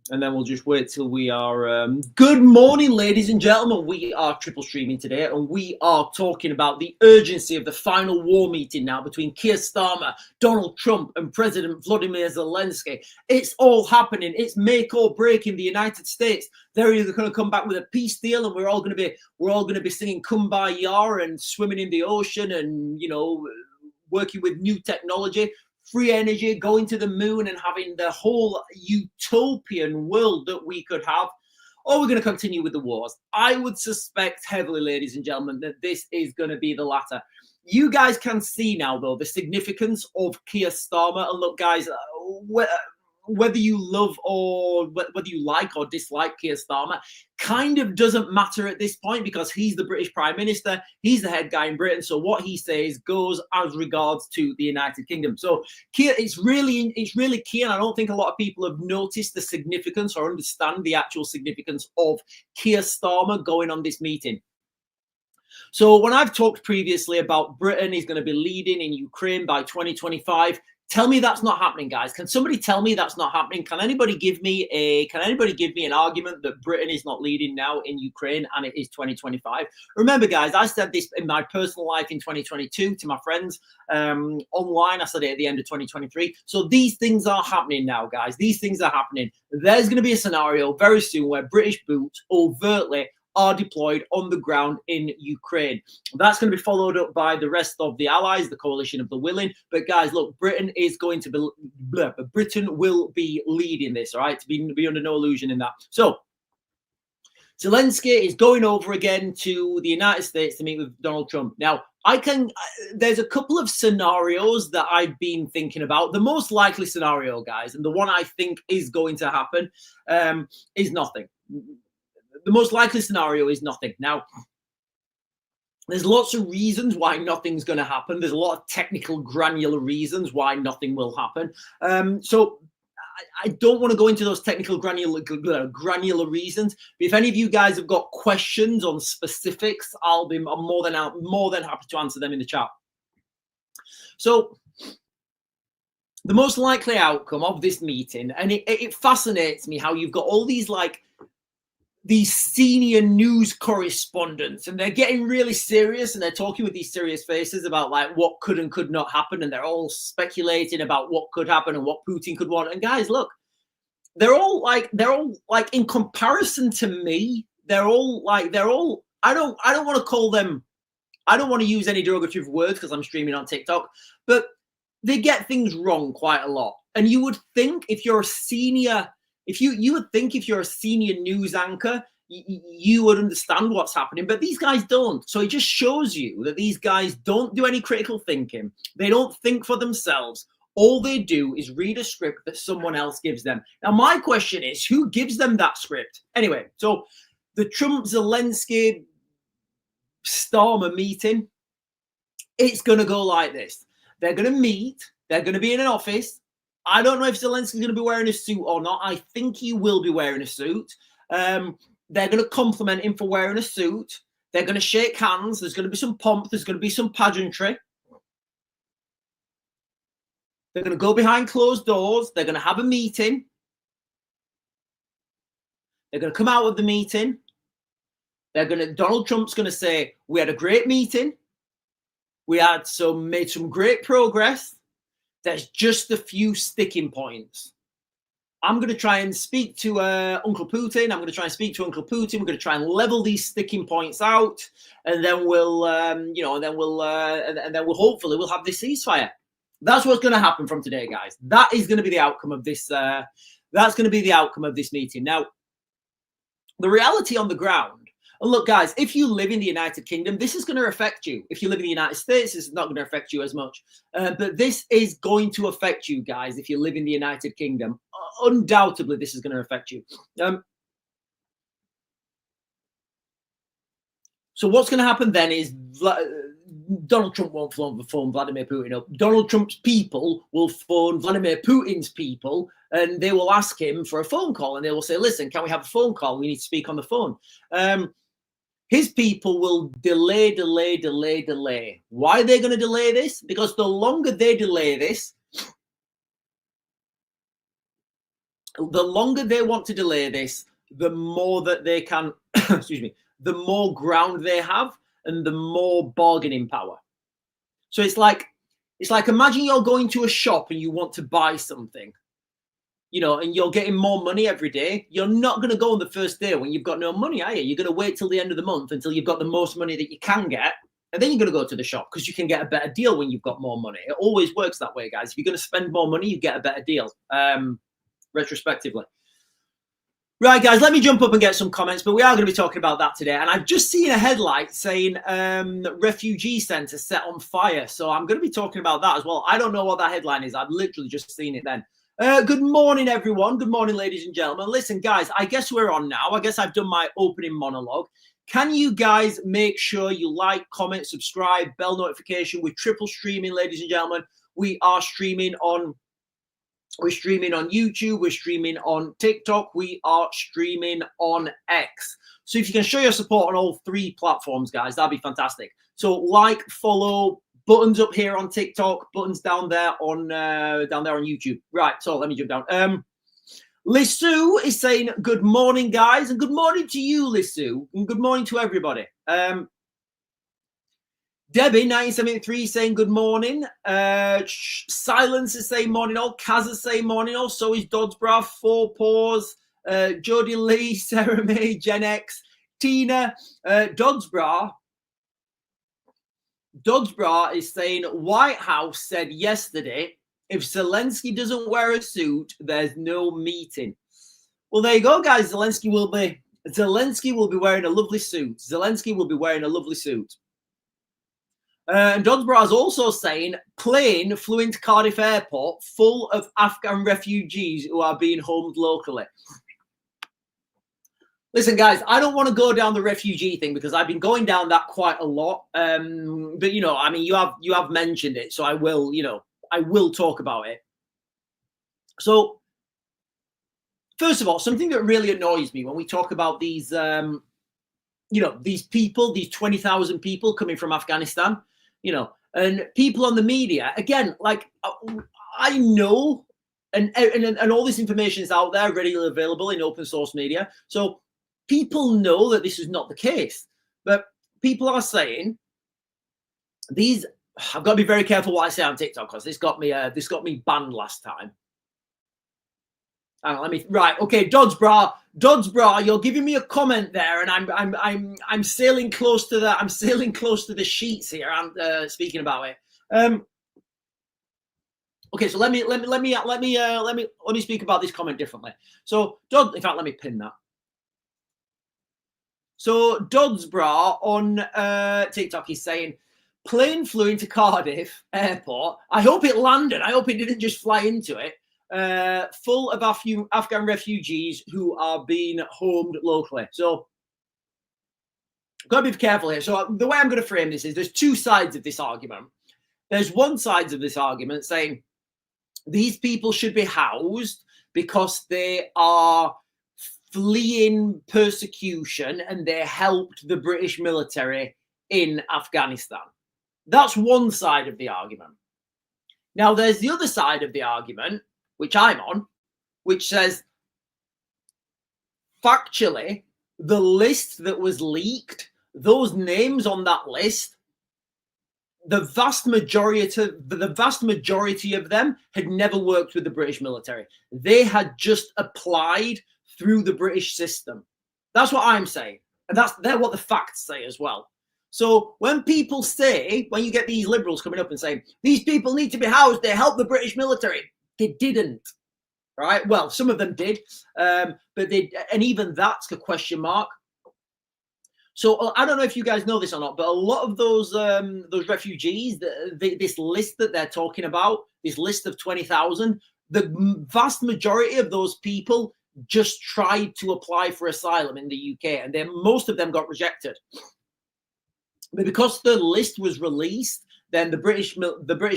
And then we'll just wait till we are... Good morning, ladies and gentlemen. We are triple streaming today, and we are talking about the urgency of the final war meeting now between Keir Starmer, Donald Trump, and President Vladimir Zelensky. It's all happening. It's make or break in the United States. They're either going to come back with a peace deal, and we're all going to be singing Kumbaya and swimming in the ocean, and working with new technology, free energy, going to the moon and having the whole utopian world that we could have, or we're going to continue with the wars. I would suspect heavily, ladies and gentlemen, that this is going to be the latter. You guys can see now, though, the significance of Keir Starmer. And look, guys, whether you love or whether you like or dislike Keir Starmer kind of doesn't matter at this point, because he's the British Prime Minister. He's the head guy in Britain. So what he says goes as regards to the United Kingdom. So Keir, it's really key. And I don't think a lot of people have noticed the significance or understand the actual significance of Keir Starmer going on this meeting. So when I've talked previously about Britain is going to be leading in Ukraine by 2025, tell me that's not happening, guys. Can somebody tell me that's not happening? Can anybody give me an argument that Britain is not leading now in Ukraine and it is 2025? Remember, guys, I said this in my personal life in 2022 to my friends online. I said it at the end of 2023. So these things are happening now, guys. These things are happening. There's going to be a scenario very soon where British boots overtly are deployed on the ground in Ukraine. That's going to be followed up by the rest of the allies, the coalition of the willing. But guys, look, Britain will be leading this, all right? To be under no illusion in that. So Zelensky is going over again to the United States to meet with Donald Trump. Now, there's a couple of scenarios that I've been thinking about. The most likely scenario, guys, and the one I think is going to happen, is nothing. The most likely scenario is nothing. Now, there's lots of reasons why nothing's going to happen. There's a lot of technical, granular reasons why nothing will happen. So I don't want to go into those technical, granular reasons. But if any of you guys have got questions on specifics, I'm more than happy to answer them in the chat. So the most likely outcome of this meeting, and it fascinates me how you've got all these these senior news correspondents, and they're getting really serious, and they're talking with these serious faces about what could and could not happen, and they're all speculating about what could happen and what Putin could want. And guys, look, they're all in comparison to me, I don't want to call them, I don't want to use any derogatory words because I'm streaming on TikTok, but they get things wrong quite a lot. And you would think if you're a senior you would think if you're a senior news anchor, you would understand what's happening, but these guys don't. So it just shows you that these guys don't do any critical thinking. They don't think for themselves. All they do is read a script that someone else gives them. Now, my question is, who gives them that script? Anyway, so the Trump-Zelensky Starmer meeting, it's going to go like this. They're going to meet. They're going to be in an office. I don't know if Zelensky's going to be wearing a suit or not. I think he will be wearing a suit. They're going to compliment him for wearing a suit. They're going to shake hands. There's going to be some pomp. There's going to be some pageantry. They're going to go behind closed doors. They're going to have a meeting. They're going to come out of the meeting. Donald Trump's going to say, we had a great meeting. We made some great progress. There's just a few sticking points. I'm going to try and speak to Uncle Putin. We're going to try and level these sticking points out, and then we'll hopefully we'll have this ceasefire. That's what's going to happen from today, guys. That is going to be the outcome of this. That's going to be the outcome of this meeting. Now, the reality on the ground. And look, guys, if you live in the United Kingdom, this is going to affect you. If you live in the United States, this is not going to affect you as much. But this is going to affect you, guys, if you live in the United Kingdom. Undoubtedly, this is going to affect you. So what's going to happen then is Donald Trump won't phone Vladimir Putin up. Donald Trump's people will phone Vladimir Putin's people, and they will ask him for a phone call, and they will say, listen, can we have a phone call? We need to speak on the phone. His people will delay. Why are they going to delay this? Because the longer they delay this, the longer they want to delay this, the more that they can, excuse me, the more ground they have and the more bargaining power. So it's like imagine you're going to a shop and you want to buy something, you know, and you're getting more money every day. You're not going to go on the first day when you've got no money, are you? You're going to wait till the end of the month until you've got the most money that you can get. And then you're going to go to the shop because you can get a better deal when you've got more money. It always works that way, guys. If you're going to spend more money, you get a better deal, retrospectively. Right, guys, let me jump up and get some comments, but we are going to be talking about that today. And I've just seen a headline saying refugee centre set on fire. So I'm going to be talking about that as well. I don't know what that headline is. I've literally just seen it then. Good morning, everyone. Good morning, ladies and gentlemen. Listen, guys, I guess we're on now. I guess I've done my opening monologue. Can you guys make sure you like, comment, subscribe, bell notification? We're triple streaming, ladies and gentlemen. We are streaming on... We're streaming on YouTube. We're streaming on TikTok. We are streaming on X. So if you can show your support on all three platforms, guys, that'd be fantastic. So like, follow, buttons up here on TikTok, buttons down there on YouTube. Right. So let me jump down. Lisu is saying good morning, guys, and good morning to you, Lisu, and good morning to everybody. Debbie 1973 saying good morning. Silence is saying morning all. Kaz is saying morning all. So is Dodsbra, Four Paws, Jodie Lee, Sarah May, Gen X, Tina, Dodsbra is saying White House said yesterday if Zelensky doesn't wear a suit, there's no meeting. Well, there you go, guys. Zelensky will be wearing a lovely suit. Zelensky will be wearing a lovely suit. And Dodsborough is also saying plane flew into Cardiff Airport full of Afghan refugees who are being homed locally. Listen, guys, I don't want to go down the refugee thing because I've been going down that quite a lot. But you know, I mean, you have mentioned it, so I will, you know, I will talk about it. So, first of all, something that really annoys me when we talk about these, you know, these people, these 20,000 people coming from Afghanistan. You know, and people on the media, again, like I know, and all this information is out there, readily available in open source media. So people know that this is not the case, but people are saying these. I've got to be very careful what I say on TikTok because this got me banned last time. Let me okay, Dodsbra, you're giving me a comment there, and I'm sailing close to the the sheets here. I'm speaking about it. Okay, so let me speak about this comment differently. So in fact, let me pin that. So Dodsbra on TikTok is saying plane flew into Cardiff Airport. I hope it landed. I hope it didn't just fly into it. Full of Afghan refugees who are being homed locally. So I've got to be careful here. So the way I'm going to frame this is there's two sides of this argument. There's one side of this argument saying these people should be housed because they are fleeing persecution and they helped the British military in Afghanistan. That's one side of the argument. Now, there's the other side of the argument, which I'm on, which says, factually, the list that was leaked, those names on that list, the vast majority of them had never worked with the British military. They had just applied through the British system. That's what I'm saying. And they're what the facts say as well. So when people say, when you get these liberals coming up and saying, these people need to be housed, they help the British military. They didn't, right? Well, some of them did, but and even that's a question mark. So I don't know if you guys know this or not, but a lot of those refugees, this list that they're talking about, this list of 20,000, the vast majority of those people just tried to apply for asylum in the UK, and then most of them got rejected. But because the list was released, then the British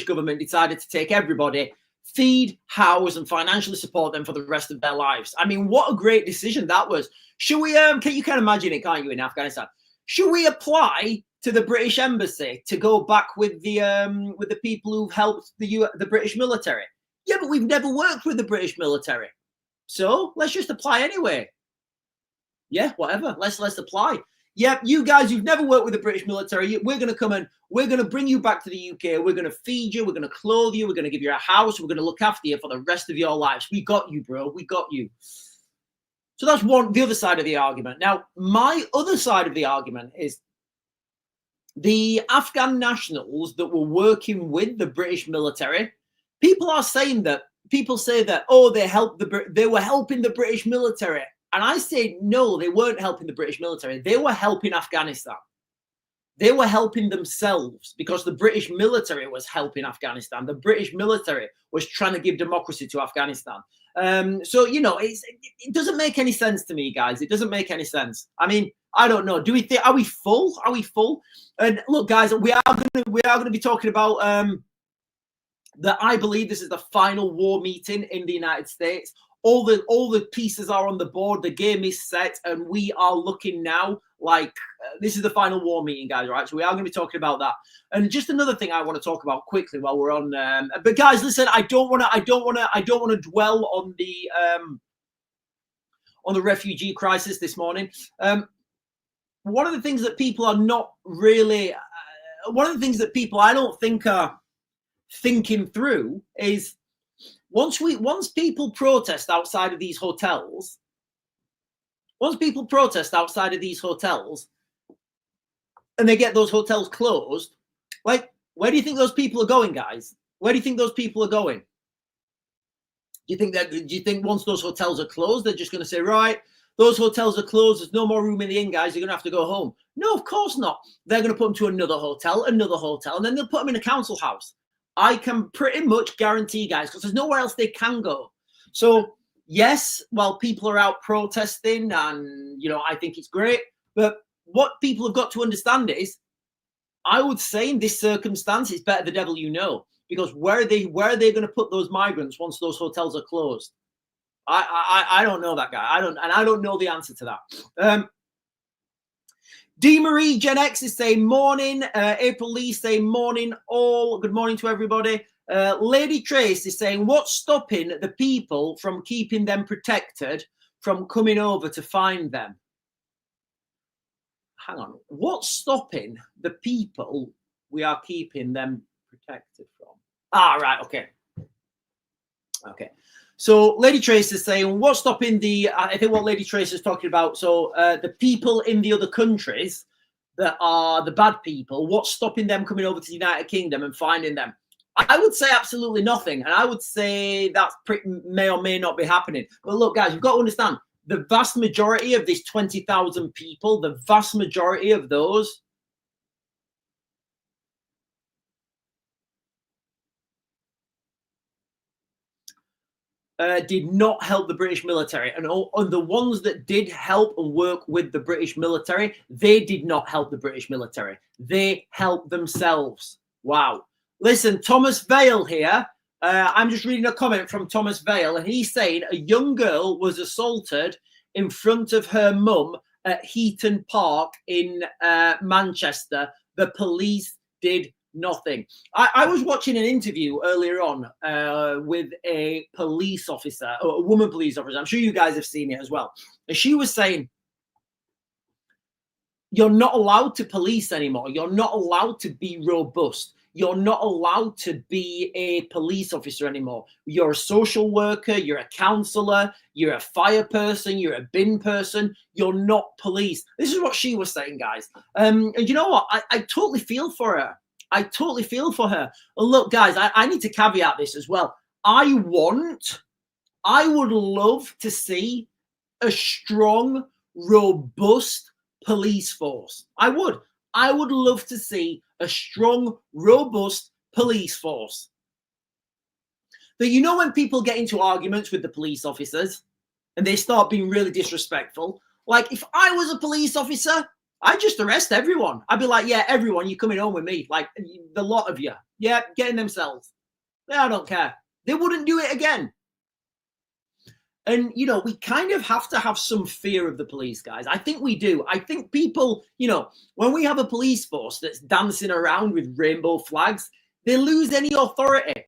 government decided to take everybody, feed, house, and financially support them for the rest of their lives. I mean, what a great decision that was. Should we, you can imagine it, can't you, in Afghanistan? Should we apply to the British embassy to go back with the people who've helped the British military? Yeah, but we've never worked with the British military. So let's just apply anyway. Yeah, whatever. Let's apply. Yep, you guys who've never worked with the British military, we're going to come and we're going to bring you back to the UK. We're going to feed you. We're going to clothe you. We're going to give you a house. We're going to look after you for the rest of your lives. We got you, bro. We got you. So that's the other side of the argument. Now, my other side of the argument is the Afghan nationals that were working with the British military. People say that, oh, they were helping the British military. And I say, no, they weren't helping the British military. They were helping Afghanistan. They were helping themselves because the British military was helping Afghanistan. The British military was trying to give democracy to Afghanistan. So, it doesn't make any sense to me, guys. It doesn't make any sense. I mean, I don't know. Do we think, are we full? Are we full? And look, guys, we are going to be talking about that. I believe this is the final war meeting in the United States. All the pieces are on the board. The game is set, and we are looking now like this is the final war meeting, guys. Right? So we are going to be talking about that. And just another thing I want to talk about quickly while we're on. But guys, listen, I don't want to dwell on the refugee crisis this morning. One of the things that people are not really. One of the things that people I don't think are thinking through is. Once people protest outside of these hotels, and they get those hotels closed, like, where do you think those people are going, guys? Where do you think those people are going? Do you think once those hotels are closed, they're just going to say, right, those hotels are closed, there's no more room in the inn, guys, you're going to have to go home? No, of course not. They're going to put them to another hotel, and then they'll put them in a council house. I can pretty much guarantee, guys, because there's nowhere else they can go. So, yes, while people are out protesting, and, I think it's great. But what people have got to understand is, I would say in this circumstance, it's better the devil you know. Because where are they going to put those migrants once those hotels are closed? I don't know that guy. I don't know the answer to that. D. Marie Gen X is saying morning. April Lee saying morning all. Good morning to everybody. Lady Trace is saying, what's stopping the people from keeping them protected from coming over to find them? Hang on. What's stopping the people we are keeping them protected from? Right. Okay. So Lady Trace is saying, what's stopping I think what Lady Trace is talking about, so the people in the other countries that are the bad people, what's stopping them coming over to the United Kingdom and finding them? I would say absolutely nothing. And I would say that may or may not be happening. But look, guys, you've got to understand, the vast majority of these 20,000 people, the vast majority of those did not help the British military. And the ones that did help and work with the British military, they did not help the British military. They helped themselves. Wow. Listen, Thomas Vale here. I'm just reading a comment from Thomas Vale, and he's saying a young girl was assaulted in front of her mum at Heaton Park in Manchester. The police did nothing. I was watching an interview earlier on with a police officer, or a woman police officer. I'm sure you guys have seen it as well. And she was saying, you're not allowed to police anymore. You're not allowed to be robust. You're not allowed to be a police officer anymore. You're a social worker. You're a counselor. You're a fire person. You're a bin person. You're not police. This is what she was saying, guys. And you know what? I totally feel for her. I totally feel for her. And look, guys, I need to caveat this as well. I would love to see a strong, robust police force. I would love to see a strong, robust police force. But you know when people get into arguments with the police officers and they start being really disrespectful, like if I was a police officer, I'd just arrest everyone. I'd be like, yeah, everyone, you're coming home with me. Like, the lot of you. Yeah, getting themselves. Yeah, I don't care. They wouldn't do it again. And, we kind of have to have some fear of the police, guys. I think we do. I think people, when we have a police force that's dancing around with rainbow flags, they lose any authority.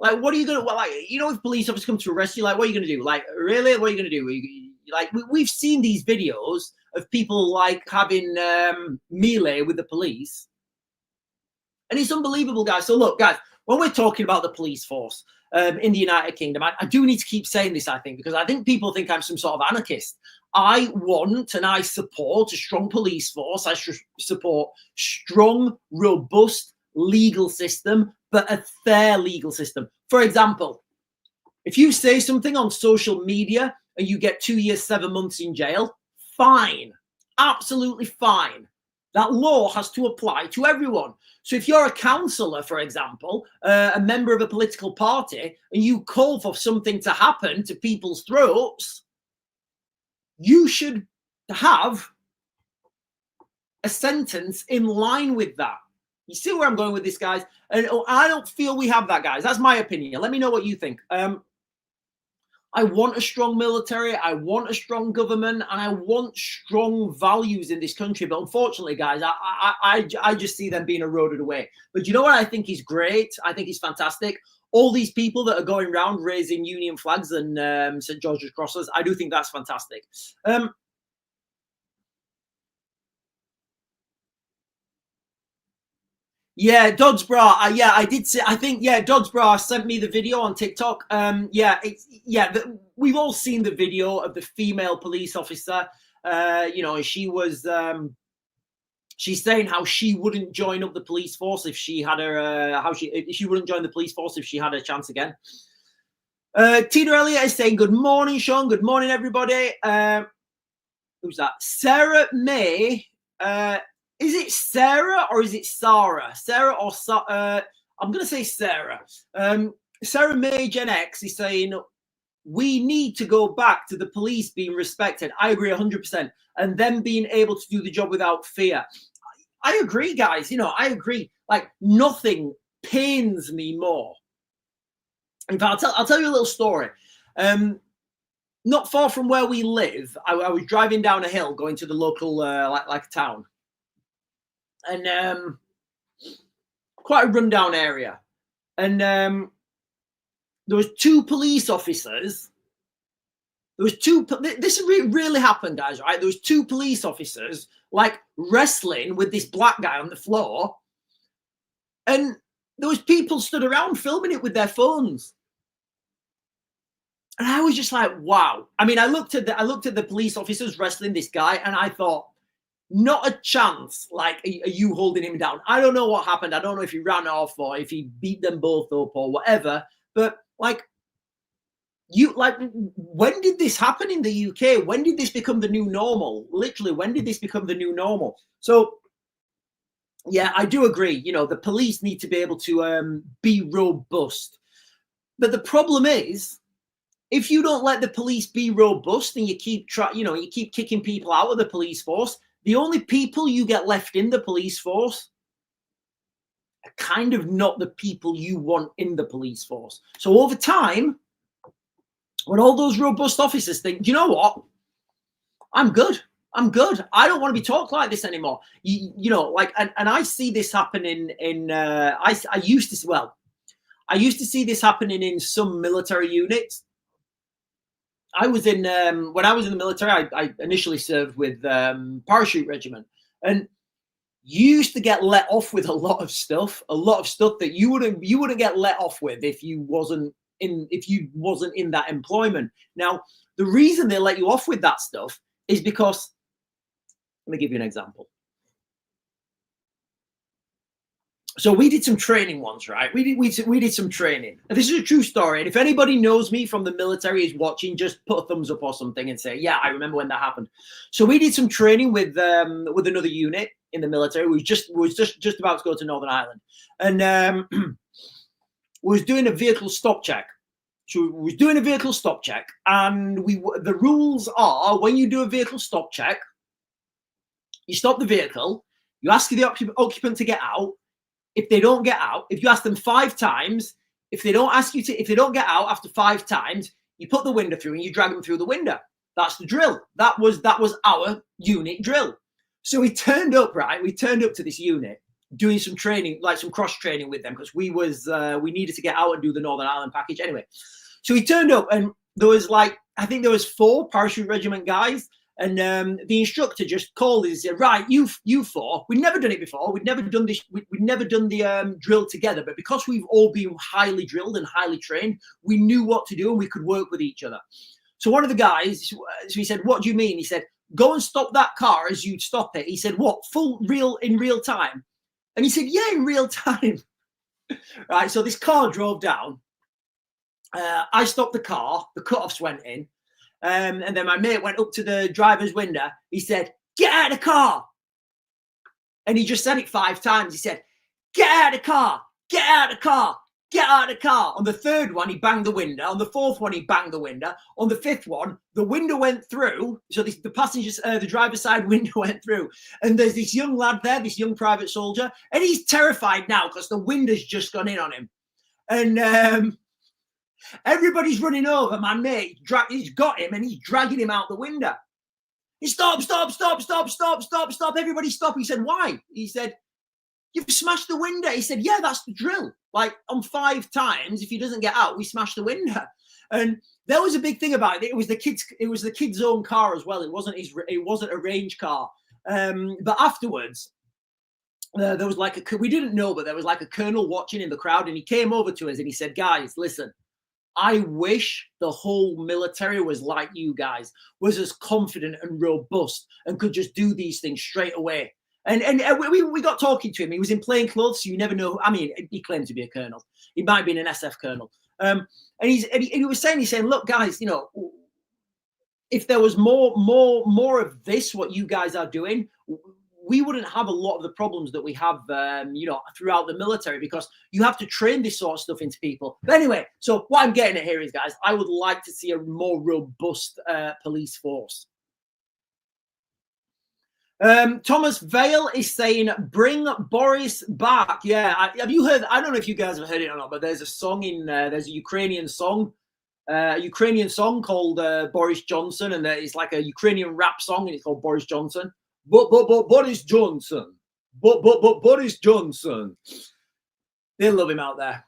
Like, what are you gonna? Well, like, you know, if police officers come to arrest you, like, what are you gonna do? Like, really, what are you gonna do? Like, we've seen these videos of people like having melee with the police, and it's unbelievable, guys. So look, guys, when we're talking about the police force in the United Kingdom, I do need to keep saying this, I think, because I think people think I'm some sort of anarchist. I want and I support a strong police force. I support strong, robust legal system, but a fair legal system. For example, if you say something on social media and you get 2 years, 7 months in jail, fine, absolutely fine. That law has to apply to everyone. So if you're a councillor, for example, a member of a political party, and you call for something to happen to people's throats, you should have a sentence in line with that. You see where I'm going with this, guys? And I don't feel we have that, guys. That's my opinion. Let me know what you think. I want a strong military. I want a strong government, and I want strong values in this country. But unfortunately, guys, I just see them being eroded away. But you know what I think is great? I think is fantastic. All these people that are going around raising Union flags and St. George's crosses, I do think that's fantastic. Yeah, Dodsbra. Yeah, I did see. I think Dodsbra sent me the video on TikTok. We've all seen the video of the female police officer. You know, she was. She's saying how she wouldn't join up the police force if she had her. She wouldn't join the police force if she had a chance again. Tina Elliott is saying, "Good morning, Sean. Good morning, everybody." Who's that? Sarah May. Is it Sarah or is it Sarah? Sarah or I'm going to say Sarah. Sarah May Gen X is saying, we need to go back to the police being respected. I agree 100%. And them being able to do the job without fear. I agree, guys. You know, I agree. Like, nothing pains me more. In fact, I'll tell you a little story. Not far from where we live, I was driving down a hill going to the local, like a town. And quite a rundown area. And there was two police officers. This really happened, guys, right? There was two police officers, like, wrestling with this black guy on the floor. And there was people stood around filming it with their phones. And I was just like, wow. I mean, I looked at the police officers wrestling this guy, and I thought, not a chance. Like, are you holding him down? I don't know what happened. I don't know if he ran off or if he beat them both up or whatever. But when did this happen in the UK? When did this become the new normal? Literally, when did this become the new normal? So, yeah, I do agree. You know, the police need to be able to be robust. But the problem is, if you don't let the police be robust and you keep kicking people out of the police force, the only people you get left in the police force are kind of not the people you want in the police force. So over time, when all those robust officers think, do you know what? I'm good. I don't want to be talked like this anymore. You know, like, and I see this happening I used to see this happening in some military units. I was in when I was in the military. I initially served with parachute regiment, and you used to get let off with a lot of stuff that you wouldn't get let off with if you wasn't in that employment. Now, the reason they let you off with that stuff is because, let me give you an example. So we did some training once, right? We did some training. And this is a true story. And if anybody knows me from the military is watching, just put a thumbs up or something and say, yeah, I remember when that happened. So we did some training with another unit in the military. We was just about to go to Northern Ireland. And we was doing a vehicle stop check. So we was doing a vehicle stop check. And the rules are, when you do a vehicle stop check, you stop the vehicle, you ask the occupant to get out. If they don't get out, if you ask them 5 times, if they don't get out after 5 times, you put the window through and you drag them through the window. That's the drill. That was our unit drill. So we turned up, right? We turned up to this unit. doing some training, like some cross training with them, because we needed to get out and do the Northern Ireland package anyway. So he turned up, and there was like, I think there was 4 parachute regiment guys, and the instructor just called us and said, right, you 4, we'd never done it before, we'd never done this, we'd never done the drill together, but because we've all been highly drilled and highly trained, we knew what to do and we could work with each other. So one of the guys, so he said, what do you mean? He said, go and stop that car as you'd stop it. He said, what, in real time? And he said, yeah, in real time. Right, so this car drove down. I stopped the car, the cutoffs went in, and then my mate went up to the driver's window. He said, get out of the car. And he just said it 5 times. He said, get out of the car, get out of the car, get out of the car. On the 3rd one, he banged the window. On the 4th one, he banged the window. On the 5th one, the window went through. So the passenger's, the driver's side window went through. And there's this young lad there, this young private soldier, and he's terrified now because the window's just gone in on him. And everybody's running over. My mate, he's got him and he's dragging him out the window. He stop. Everybody stop. He said, why? He said, you've smashed the window. He said, yeah, that's the drill. Like on 5 times, if he doesn't get out, we smash the window. And there was a big thing about it. It was the kid's own car as well. It wasn't a range car. But afterwards, there was like we didn't know, but there was like a colonel watching in the crowd, and he came over to us and he said, guys, listen, I wish the whole military was like you guys, was as confident and robust and could just do these things straight away. And we got talking to him. He was in plain clothes, so you never know. I mean, he claimed to be a colonel. He might have been an SF colonel. And he was saying, look, guys, you know, if there was more of this, what you guys are doing, we wouldn't have a lot of the problems that we have, you know, throughout the military, because you have to train this sort of stuff into people. But anyway, so what I'm getting at here is, guys, I would like to see a more robust police force. Thomas Vale is saying, bring Boris back. Yeah, have you heard? I don't know if you guys have heard it or not, but there's a song there's a Ukrainian song called Boris Johnson, and it's like a Ukrainian rap song, and it's called Boris Johnson. But Boris Johnson. But Boris Johnson. They love him out there.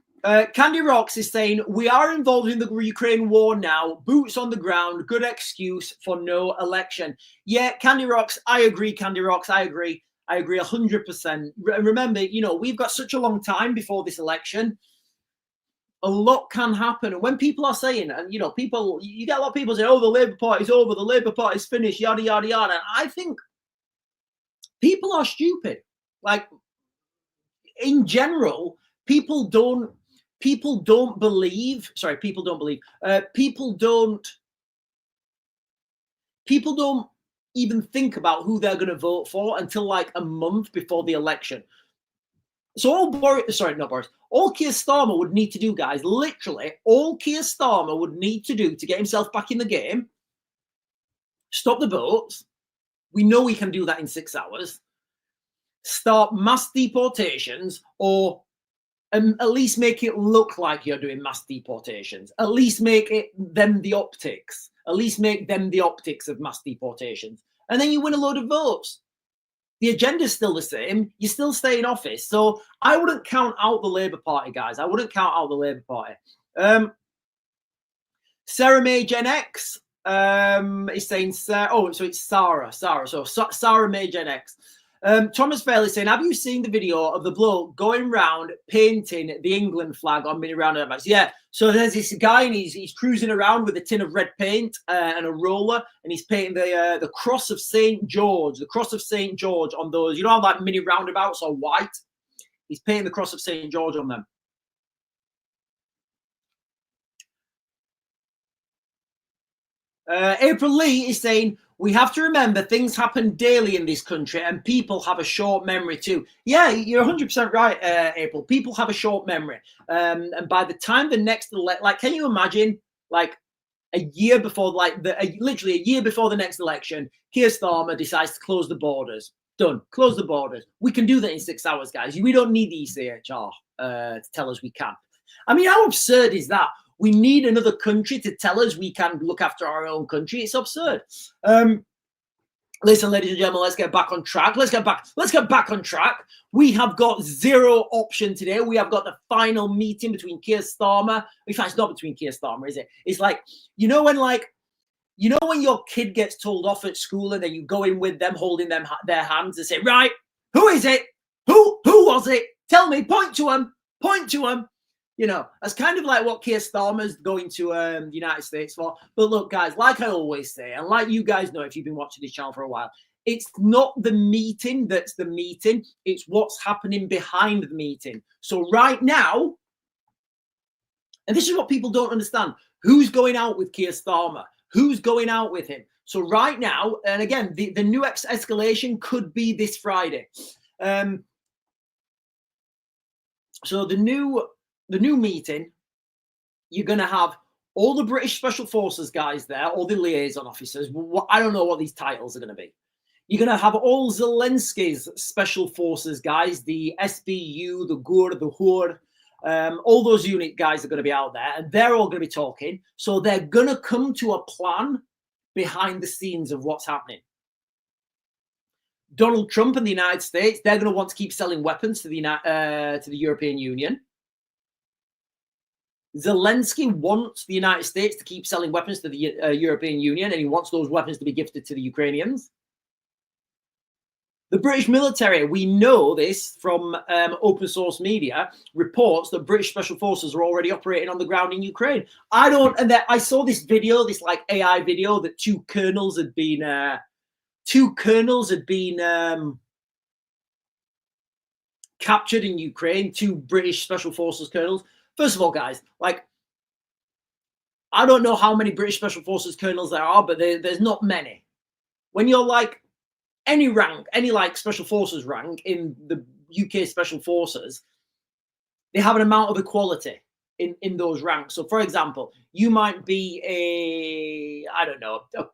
Candy Rocks is saying, we are involved in the Ukraine war now. Boots on the ground. Good excuse for no election. Yeah, Candy Rocks. I agree, Candy Rocks. I agree 100%. Remember, you know, we've got such a long time before this election. A lot can happen. And when people are saying, and, you know, you get a lot of people saying, oh, the Labour Party's over. The Labour Party's finished, yada, yada, yada. And I think people are stupid. Like, in general, people don't believe. People don't even think about who they're going to vote for until like a month before the election. So all Keir Starmer would need to do, guys, literally all Keir Starmer would need to do to get himself back in the game, stop the votes. We know we can do that in 6 hours. Start mass deportations, or at least make it look like you're doing mass deportations. At least make them the optics. At least make them the optics of mass deportations. And then you win a load of votes. The agenda's still the same. You still stay in office. So I wouldn't count out the Labour Party, guys. I wouldn't count out the Labour Party. Sarah May Gen X is saying, so it's Sarah. So Sarah May Gen X. Thomas Vale is saying, have you seen the video of the bloke going round painting the England flag on mini roundabouts? Yeah. So there's this guy, and he's cruising around with a tin of red paint and a roller, and he's painting the cross of St. George, on those, you know, like mini roundabouts are white. He's painting the cross of St. George on them. April Lee is saying, we have to remember things happen daily in this country, and people have a short memory too. Yeah, you're 100% right, April. People have a short memory. And by the time the next like, can you imagine, like, a year before, literally a year before the next election, Keir Starmer decides to close the borders. Done. Close the borders. We can do that in 6 hours, guys. We don't need the ECHR to tell us we can. I mean, how absurd is that? We need another country to tell us we can look after our own country. It's absurd. Listen, ladies and gentlemen, let's get back on track. Let's get back on track. We have got zero option today. We have got the final meeting between Keir Starmer. In fact, it's not between Keir Starmer, is it? It's like, you know when your kid gets told off at school and then you go in with them, holding their hands and say, right, who is it? Who was it? Tell me, point to him. You know, that's kind of like what Keir Starmer's going to the United States for. But look, guys, like I always say, and like you guys know if you've been watching this channel for a while, it's not the meeting that's the meeting. It's what's happening behind the meeting. So right now, and this is what people don't understand, who's going out with Keir Starmer? Who's going out with him? So right now, and again, the new escalation could be this Friday. So the new meeting, you're going to have all the British Special Forces guys there, all the liaison officers. I don't know what these titles are going to be. You're going to have all Zelensky's Special Forces guys, the SBU, the GUR, the HUR, all those unit guys are going to be out there, and they're all going to be talking. So they're going to come to a plan behind the scenes of what's happening. Donald Trump and the United States, they're going to want to keep selling weapons to the European Union. Zelensky wants the United States to keep selling weapons to the European Union, and he wants those weapons to be gifted to the Ukrainians. The British military, we know this from open source media, reports that British Special Forces are already operating on the ground in Ukraine. I saw this video, this like AI video, that two colonels had been captured in Ukraine, two British Special Forces colonels. First of all, guys, like, I don't know how many British Special Forces colonels there are, but there's not many. When you're like any rank, any like Special Forces rank in the UK Special Forces, they have an amount of equality in those ranks. So, for example, you might be a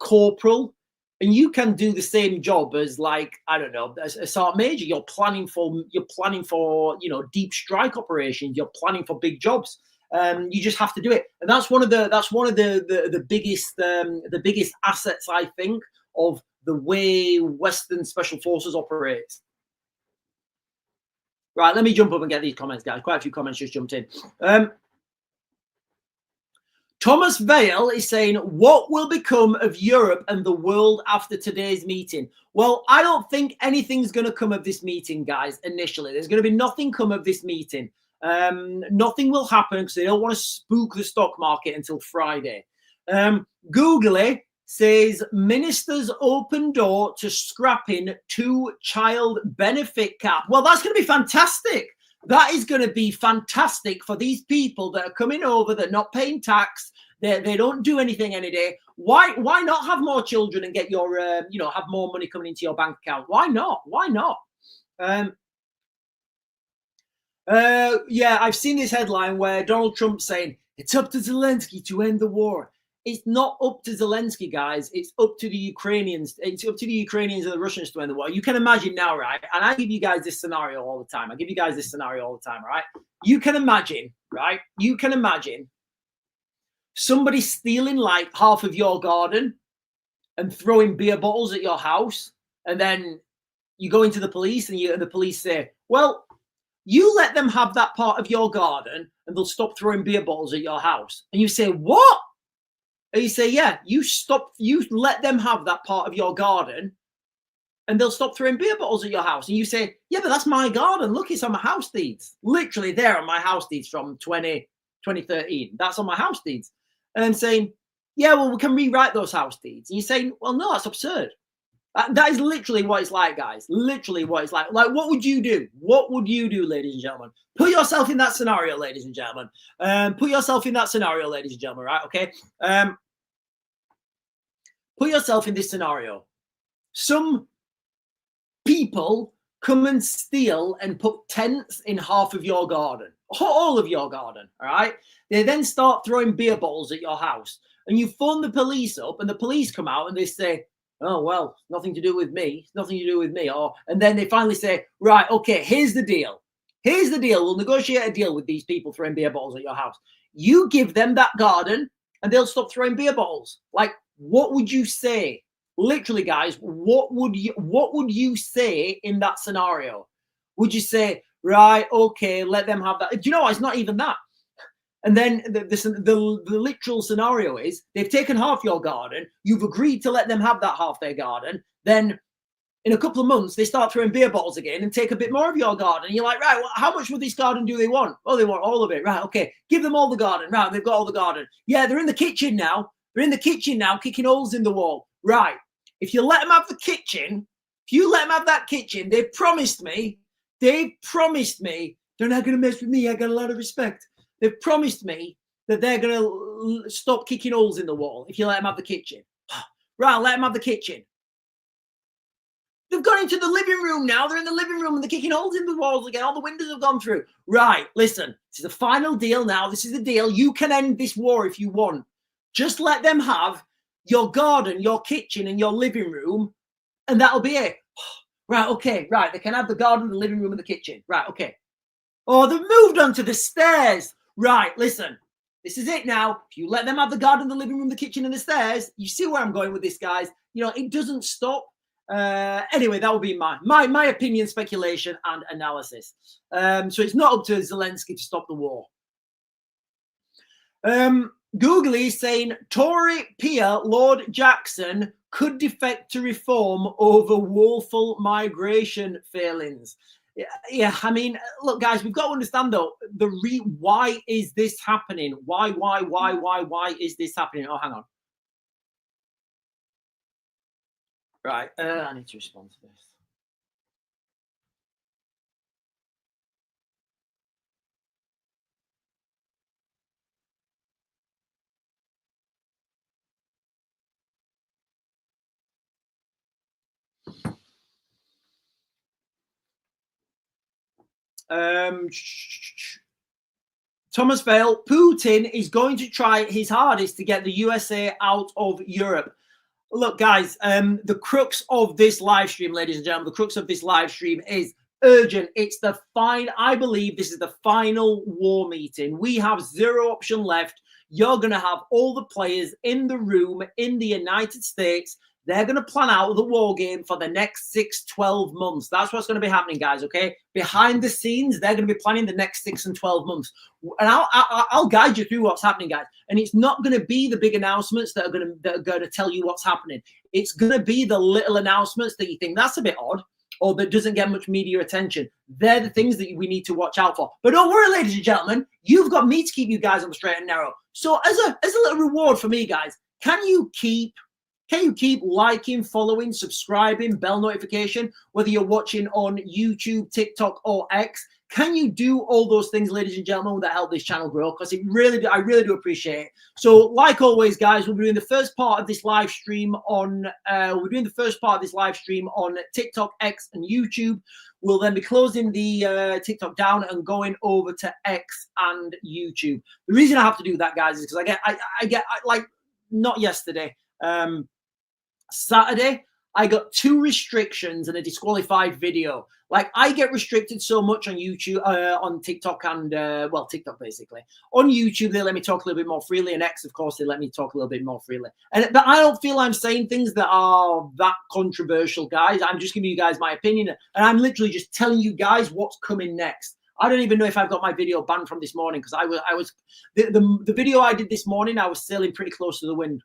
corporal, and you can do the same job as like, I don't know, a sergeant major. You're planning for, you know, deep strike operations. You're planning for big jobs. You just have to do it, and that's one of the biggest assets, I think, of the way Western Special Forces operates. Right, let me jump up and get these comments, guys. Quite a few comments just jumped in. Thomas Vale is saying, what will become of Europe and the world after today's meeting? Well, I don't think anything's going to come of this meeting, guys, initially. There's going to be nothing come of this meeting. Nothing will happen because they don't want to spook the stock market until Friday. Googly says, ministers open door to scrapping 2-child benefit cap. Well, that's going to be fantastic. That is going to be fantastic for these people that are coming over, that are not paying tax, they don't do anything any day. Why not have more children and get your, have more money coming into your bank account? Why not? Yeah, I've seen this headline where Donald Trump's saying, it's up to Zelensky to end the war. It's not up to Zelensky, guys. It's up to the Ukrainians. It's up to the Ukrainians and the Russians to end the war. You can imagine now, right? And I give you guys this scenario all the time. Right? You can imagine, right? You can imagine somebody stealing like half of your garden and throwing beer bottles at your house. And then you go into the police and the police say, well, you let them have that part of your garden and they'll stop throwing beer bottles at your house. And you say, what? And you say, yeah, you let them have that part of your garden and they'll stop throwing beer bottles at your house. And you say, yeah, but that's my garden. Look, it's on my house deeds. Literally there on my house deeds from 2013. That's on my house deeds. And I'm saying, yeah, well, we can rewrite those house deeds. And you're saying, well, no, that's absurd. That is literally what it's like, guys. Literally what it's like. Like, what would you do? What would you do, ladies and gentlemen? Put yourself in that scenario, ladies and gentlemen. Put yourself in that scenario, ladies and gentlemen, right? Okay. Put yourself in this scenario. Some people come and steal and put tents in half of your garden, all of your garden, all right? They then start throwing beer bottles at your house, and you phone the police up, and the police come out and they say, oh, well, nothing to do with me. Nothing to do with me. And then they finally say, right, okay, here's the deal. Here's the deal. We'll negotiate a deal with these people throwing beer bottles at your house. You give them that garden and they'll stop throwing beer bottles. Like, what would you say? literally, guys, what would you say in that scenario? Would you say, right, okay, let them have that? Do you know what? It's not even that. And then the literal scenario is they've taken half your garden. You've agreed to let them have that half their garden. Then in a couple of months, they start throwing beer bottles again and take a bit more of your garden. And you're like, right, well, how much of this garden do they want? Oh, they want all of it. Right, okay, give them all the garden. Right, they've got all the garden. Yeah, they're in the kitchen now. They're in the kitchen now, kicking holes in the wall. Right, if you let them have the kitchen, if you let them have that kitchen, they've promised me, they're not going to mess with me. I got a lot of respect. They've promised me that they're going to stop kicking holes in the wall if you let them have the kitchen. Right, let them have the kitchen. They've gone into the living room now. They're in the living room and they're kicking holes in the walls again. All the windows have gone through. Right, listen, this is the final deal now. This is the deal. You can end this war if you want. Just let them have your garden, your kitchen, and your living room, and that'll be it. Right, okay, right. They can have the garden, the living room, and the kitchen. Right, okay. Oh, they've moved onto the stairs. Right, listen. This is it now. If you let them have the garden, the living room, the kitchen, and the stairs, you see where I'm going with this, guys. You know, it doesn't stop. Anyway, that would be my opinion, speculation, and analysis. So it's not up to Zelensky to stop the war. Googly is saying Tory peer Lord Jackson could defect to reform over woeful migration failings. Yeah, I mean, look, guys, we've got to understand though why is this happening? Why is this happening? Oh, hang on. Right, I need to respond to this. Thomas Vale, Putin is going to try his hardest to get the USA out of Europe. Look, guys, the crux of this live stream, ladies and gentlemen, the crux of this live stream is urgent. It's I believe this is the final war meeting. We have zero option left. You're going to have all the players in the room in the United States. They're going to plan out the war game for the next 6-12 months. That's what's going to be happening, guys, okay? Behind the scenes, they're going to be planning the next 6 and 12 months. And I'll guide you through what's happening, guys. And it's not going to be the big announcements that are going to tell you what's happening. It's going to be the little announcements that you think, that's a bit odd, or that doesn't get much media attention. They're the things that we need to watch out for. But don't worry, ladies and gentlemen, you've got me to keep you guys on the straight and narrow. So as a little reward for me, guys, can you keep liking, following, subscribing, bell notification, whether you're watching on YouTube, TikTok, or X? Can you do all those things, ladies and gentlemen, that help this channel grow? Because I really do appreciate it. So, like always, guys, we'll be doing the first part of this live stream on TikTok, X, and YouTube. We'll then be closing the TikTok down and going over to X and YouTube. The reason I have to do that, guys, is because I get like not yesterday. Saturday, I got 2 restrictions and a disqualified video. Like, I get restricted so much on YouTube, on TikTok, and TikTok basically. On YouTube, they let me talk a little bit more freely, and X, of course, they let me talk a little bit more freely. But I don't feel I'm saying things that are that controversial, guys. I'm just giving you guys my opinion, and I'm literally just telling you guys what's coming next. I don't even know if I've got my video banned from this morning, because the video I did this morning, I was sailing pretty close to the wind.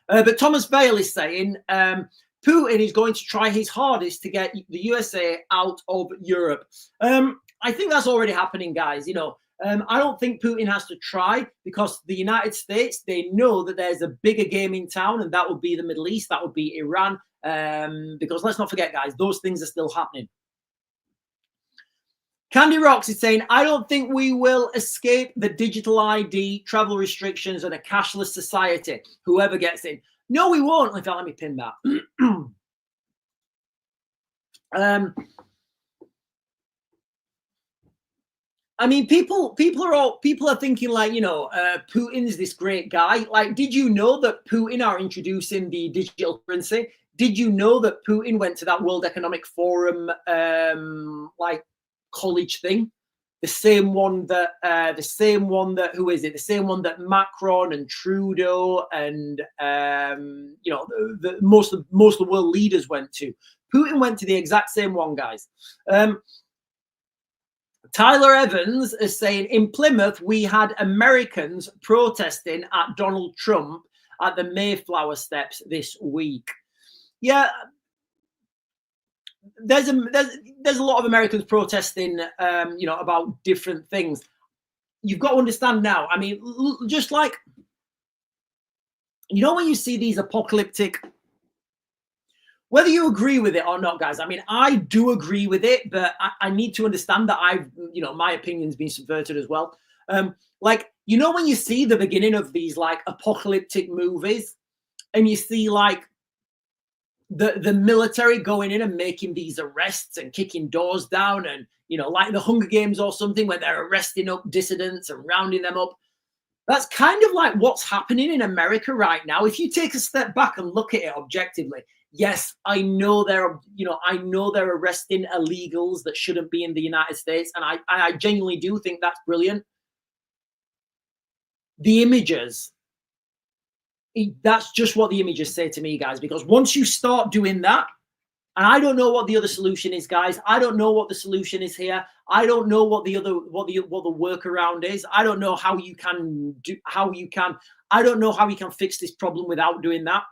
But Thomas Vale is saying Putin is going to try his hardest to get the USA out of Europe. I think that's already happening, guys. You know, I don't think Putin has to try, because the United States, they know that there's a bigger game in town, and that would be the Middle East, that would be Iran. Because let's not forget, guys, those things are still happening. Candy Rocks is saying, I don't think we will escape the digital ID, travel restrictions, and a cashless society, whoever gets in. No, we won't. In fact, let me pin that. I mean, people are thinking, like, you know, Putin's this great guy. Like, did you know that Putin are introducing the digital currency? Did you know that Putin went to that World Economic Forum, college thing? the same one that who is it? The same one that Macron and Trudeau and most of the world leaders went to. Putin went to the exact same one, guys. Tyler Evans is saying, in Plymouth, we had Americans protesting at Donald Trump at the Mayflower steps this week. Yeah, there's a lot of Americans protesting, about different things. You've got to understand now. I mean, just like, when you see these apocalyptic, whether you agree with it or not, guys, I mean, I do agree with it, but I need to understand that my opinion's been subverted as well. When you see the beginning of these like apocalyptic movies and you see like the military going in and making these arrests and kicking doors down and, like the Hunger Games or something where they're arresting up dissidents and rounding them up. That's kind of like what's happening in America right now. If you take a step back and look at it objectively, yes, I know they're arresting illegals that shouldn't be in the United States. And I genuinely do think that's brilliant. The images, that's just what the images say to me, guys, because once you start doing that, and I don't know what the other solution is, guys. I don't know what the solution is here. I don't know what the workaround is. I don't know how you can I don't know how you can fix this problem without doing that.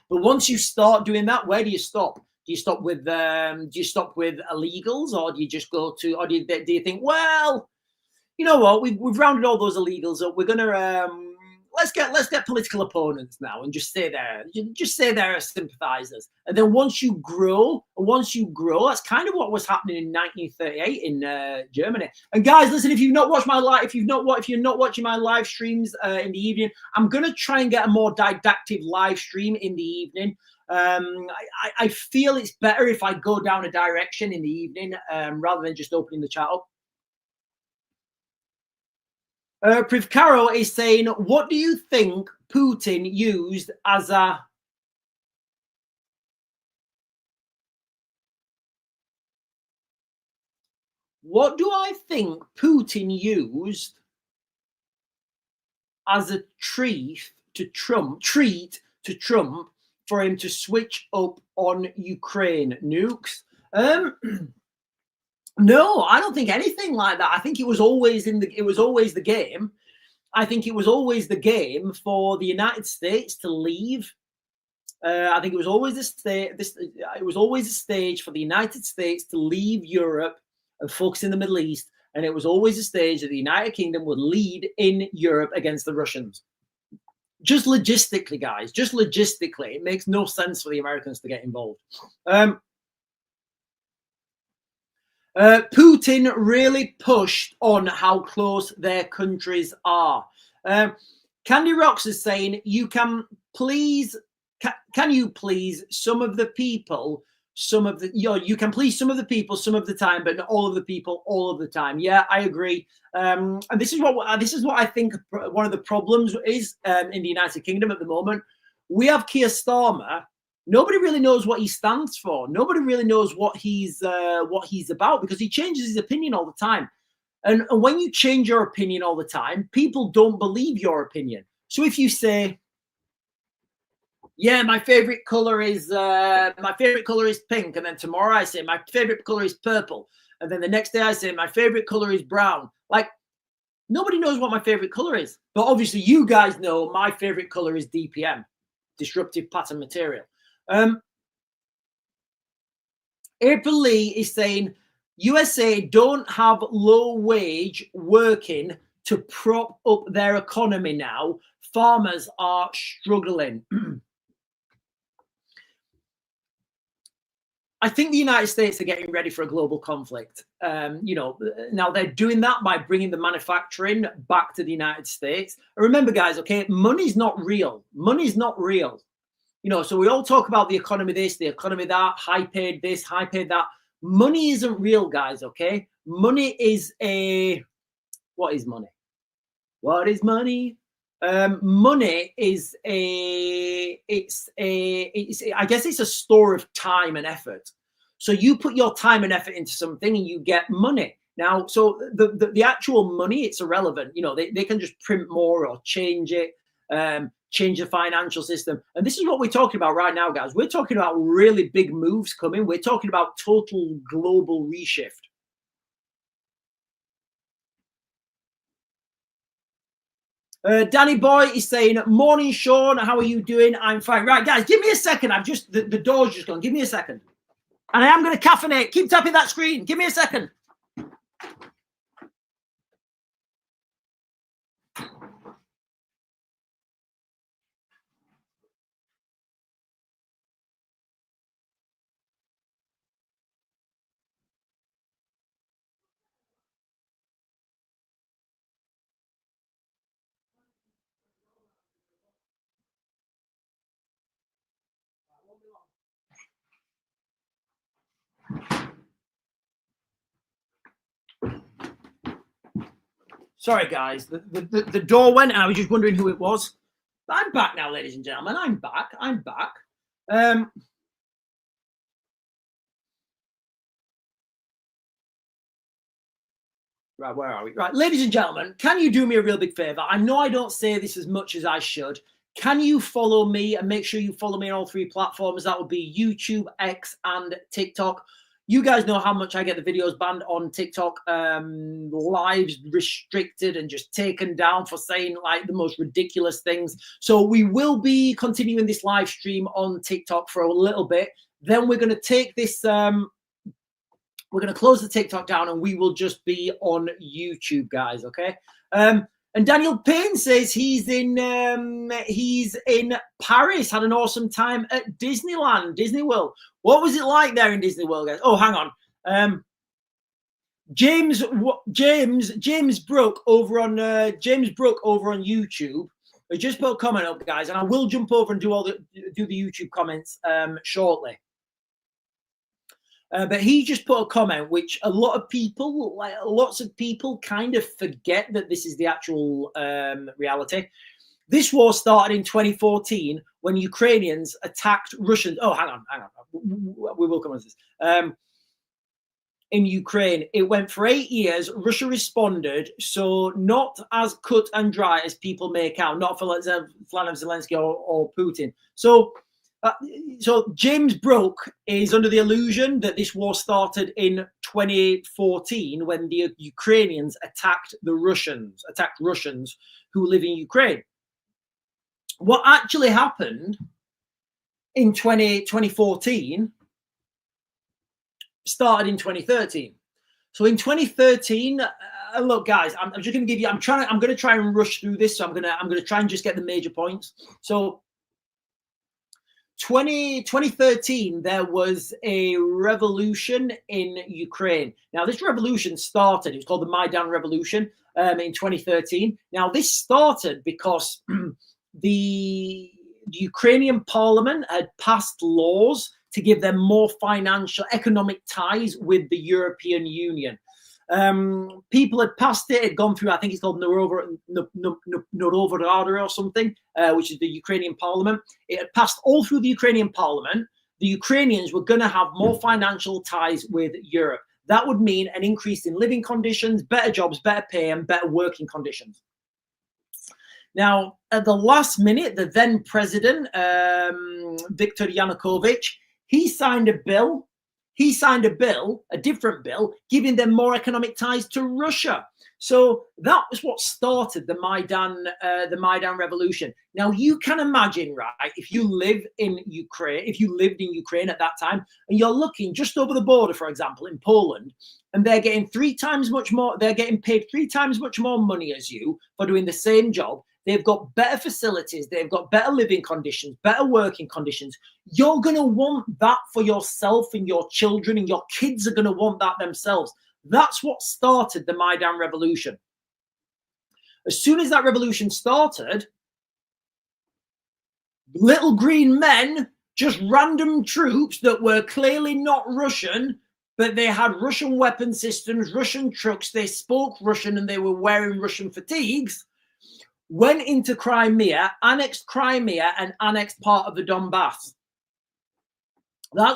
But once you start doing that, where do you stop? Do you stop with illegals, or do you just go to, or do you think, well, you know what, we've rounded all those illegals up. We're gonna let's get political opponents now and just stay there. Just stay there as sympathizers. And then once you grow, that's kind of what was happening in 1938 in Germany. And guys, listen, if you're not watching my live streams in the evening, I'm gonna try and get a more didactic live stream in the evening. I feel it's better if I go down a direction in the evening rather than just opening the chat up. Priv Caro is saying, what do you think Putin used as a... What do I think Putin used as a treat to Trump for him to switch up on Ukraine nukes? No, I don't think anything like that. I think it was always the game. I think it was always the game for the United States to leave. I think it was always a stage for the United States to leave Europe and focus in the Middle East. And it was always a stage that the United Kingdom would lead in Europe against the Russians. Just logistically, guys, it makes no sense for the Americans to get involved. Putin really pushed on how close their countries are. Candy Rocks is saying, can you please some of the people some of the you can please some of the people some of the time, but not all of the people all of the time. Yeah, I agree. And this is what I think one of the problems is in the United Kingdom at the moment. We have Keir Starmer. Nobody really knows what he stands for. Nobody really knows what he's about, because he changes his opinion all the time. And when you change your opinion all the time, people don't believe your opinion. So if you say, yeah, my favorite color is pink, and then tomorrow I say my favorite color is purple, and then the next day I say my favorite color is brown, like, nobody knows what my favorite color is. But obviously you guys know my favorite color is DPM, disruptive pattern material. April Lee is saying USA don't have low wage working to prop up their economy now. Farmers are struggling. I think the United States are getting ready for a global conflict. Now they're doing that by bringing the manufacturing back to the United States. And remember, guys, okay, money's not real. Money's not real. So we all talk about the economy this, the economy that, high paid this, high paid that. Money isn't real, guys, okay? Money is what is money? What is money? Money is I guess it's a store of time and effort. So you put your time and effort into something and you get money. Now, so the actual money, it's irrelevant. You know, they can just print more or change it, change the financial system. And this is what we're talking about right now, guys. We're talking about really big moves coming. We're talking about total global reshift. Danny Boy is saying, morning, Sean. How are you doing? I'm fine. Right, guys, give me a second. I've just, the door's just gone. Give me a second. And I am going to caffeinate. Keep tapping that screen. Give me a second. Sorry, guys. The door went, and I was just wondering who it was. But I'm back now, ladies and gentlemen. I'm back. Right, where are we? Right, ladies and gentlemen, can you do me a real big favor? I know I don't say this as much as I should. Can you follow me and make sure you follow me on all 3 platforms? That would be YouTube, X, and TikTok. You guys know how much I get the videos banned on TikTok, lives restricted and just taken down for saying like the most ridiculous things. So we will be continuing this live stream on TikTok for a little bit. Then we're going to take this, we're going to close the TikTok down and we will just be on YouTube, guys. Okay. And Daniel Payne says he's in Paris, had an awesome time at Disneyland, Disney World. What was it like there in Disney World, guys? Oh, hang on. James Brook over on YouTube. I just put a comment up, guys, and I will jump over and do the YouTube comments shortly. But he just put a comment, which lots of people kind of forget that this is the actual reality. This war started in 2014 when Ukrainians attacked Russians. Oh, hang on. We will come on to this. In Ukraine, it went for 8 years. Russia responded, so not as cut and dry as people make out. Not for Vladimir Zelensky or Putin. So James Brook is under the illusion that this war started in 2014 when the Ukrainians attacked Russians who live in Ukraine. What actually happened in 2014 started in 2013. So in 2013, look, guys, I'm just going to give you. I'm going to try and rush through this. So I'm going to try and just get the major points. So 2013, there was a revolution in Ukraine. Now, this revolution started, it was called the Maidan Revolution in 2013. Now, this started because the Ukrainian parliament had passed laws to give them more financial, economic ties with the European Union. People had passed it, had gone through, I think it's called Narodovrada or something, which is the Ukrainian parliament. It had passed all through the Ukrainian parliament. The Ukrainians were going to have more financial ties with Europe. That would mean an increase in living conditions, better jobs, better pay, and better working conditions. Now, at the last minute, the then president, Viktor Yanukovych, he signed a different bill, giving them more economic ties to Russia. So that was what started the Maidan Revolution. Now you can imagine, right? If you lived in Ukraine at that time, and you're looking just over the border, for example, in Poland, and they're getting 3 times much more, they're getting paid 3 times much more money as you for doing the same job. They've got better facilities. They've got better living conditions, better working conditions. You're going to want that for yourself and your children, and your kids are going to want that themselves. That's what started the Maidan Revolution. As soon as that revolution started, little green men, just random troops that were clearly not Russian, but they had Russian weapon systems, Russian trucks, they spoke Russian, and they were wearing Russian fatigues, went into Crimea, annexed Crimea, and annexed part of the Donbass.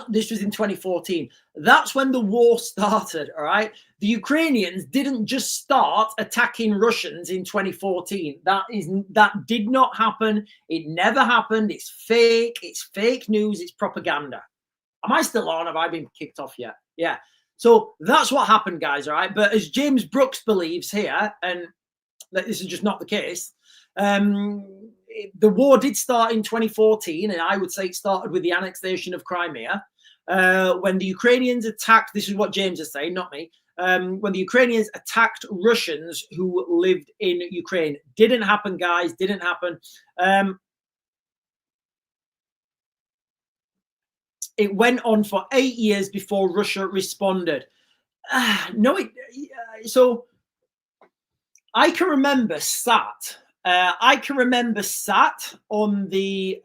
This was in 2014. That's when the war started, all right? The Ukrainians didn't just start attacking Russians in 2014. That did not happen. It never happened. It's fake. It's fake news. It's propaganda. Am I still on? Have I been kicked off yet? Yeah. So that's what happened, guys, all right? But as James Brooks believes here, and this is just not the case, the war did start in 2014, and I would say it started with the annexation of Crimea. When the Ukrainians attacked, this is what James is saying, not me, when the Ukrainians attacked Russians who lived in Ukraine. Didn't happen, guys, didn't happen. It went on for 8 years before Russia responded. So I can remember sat on the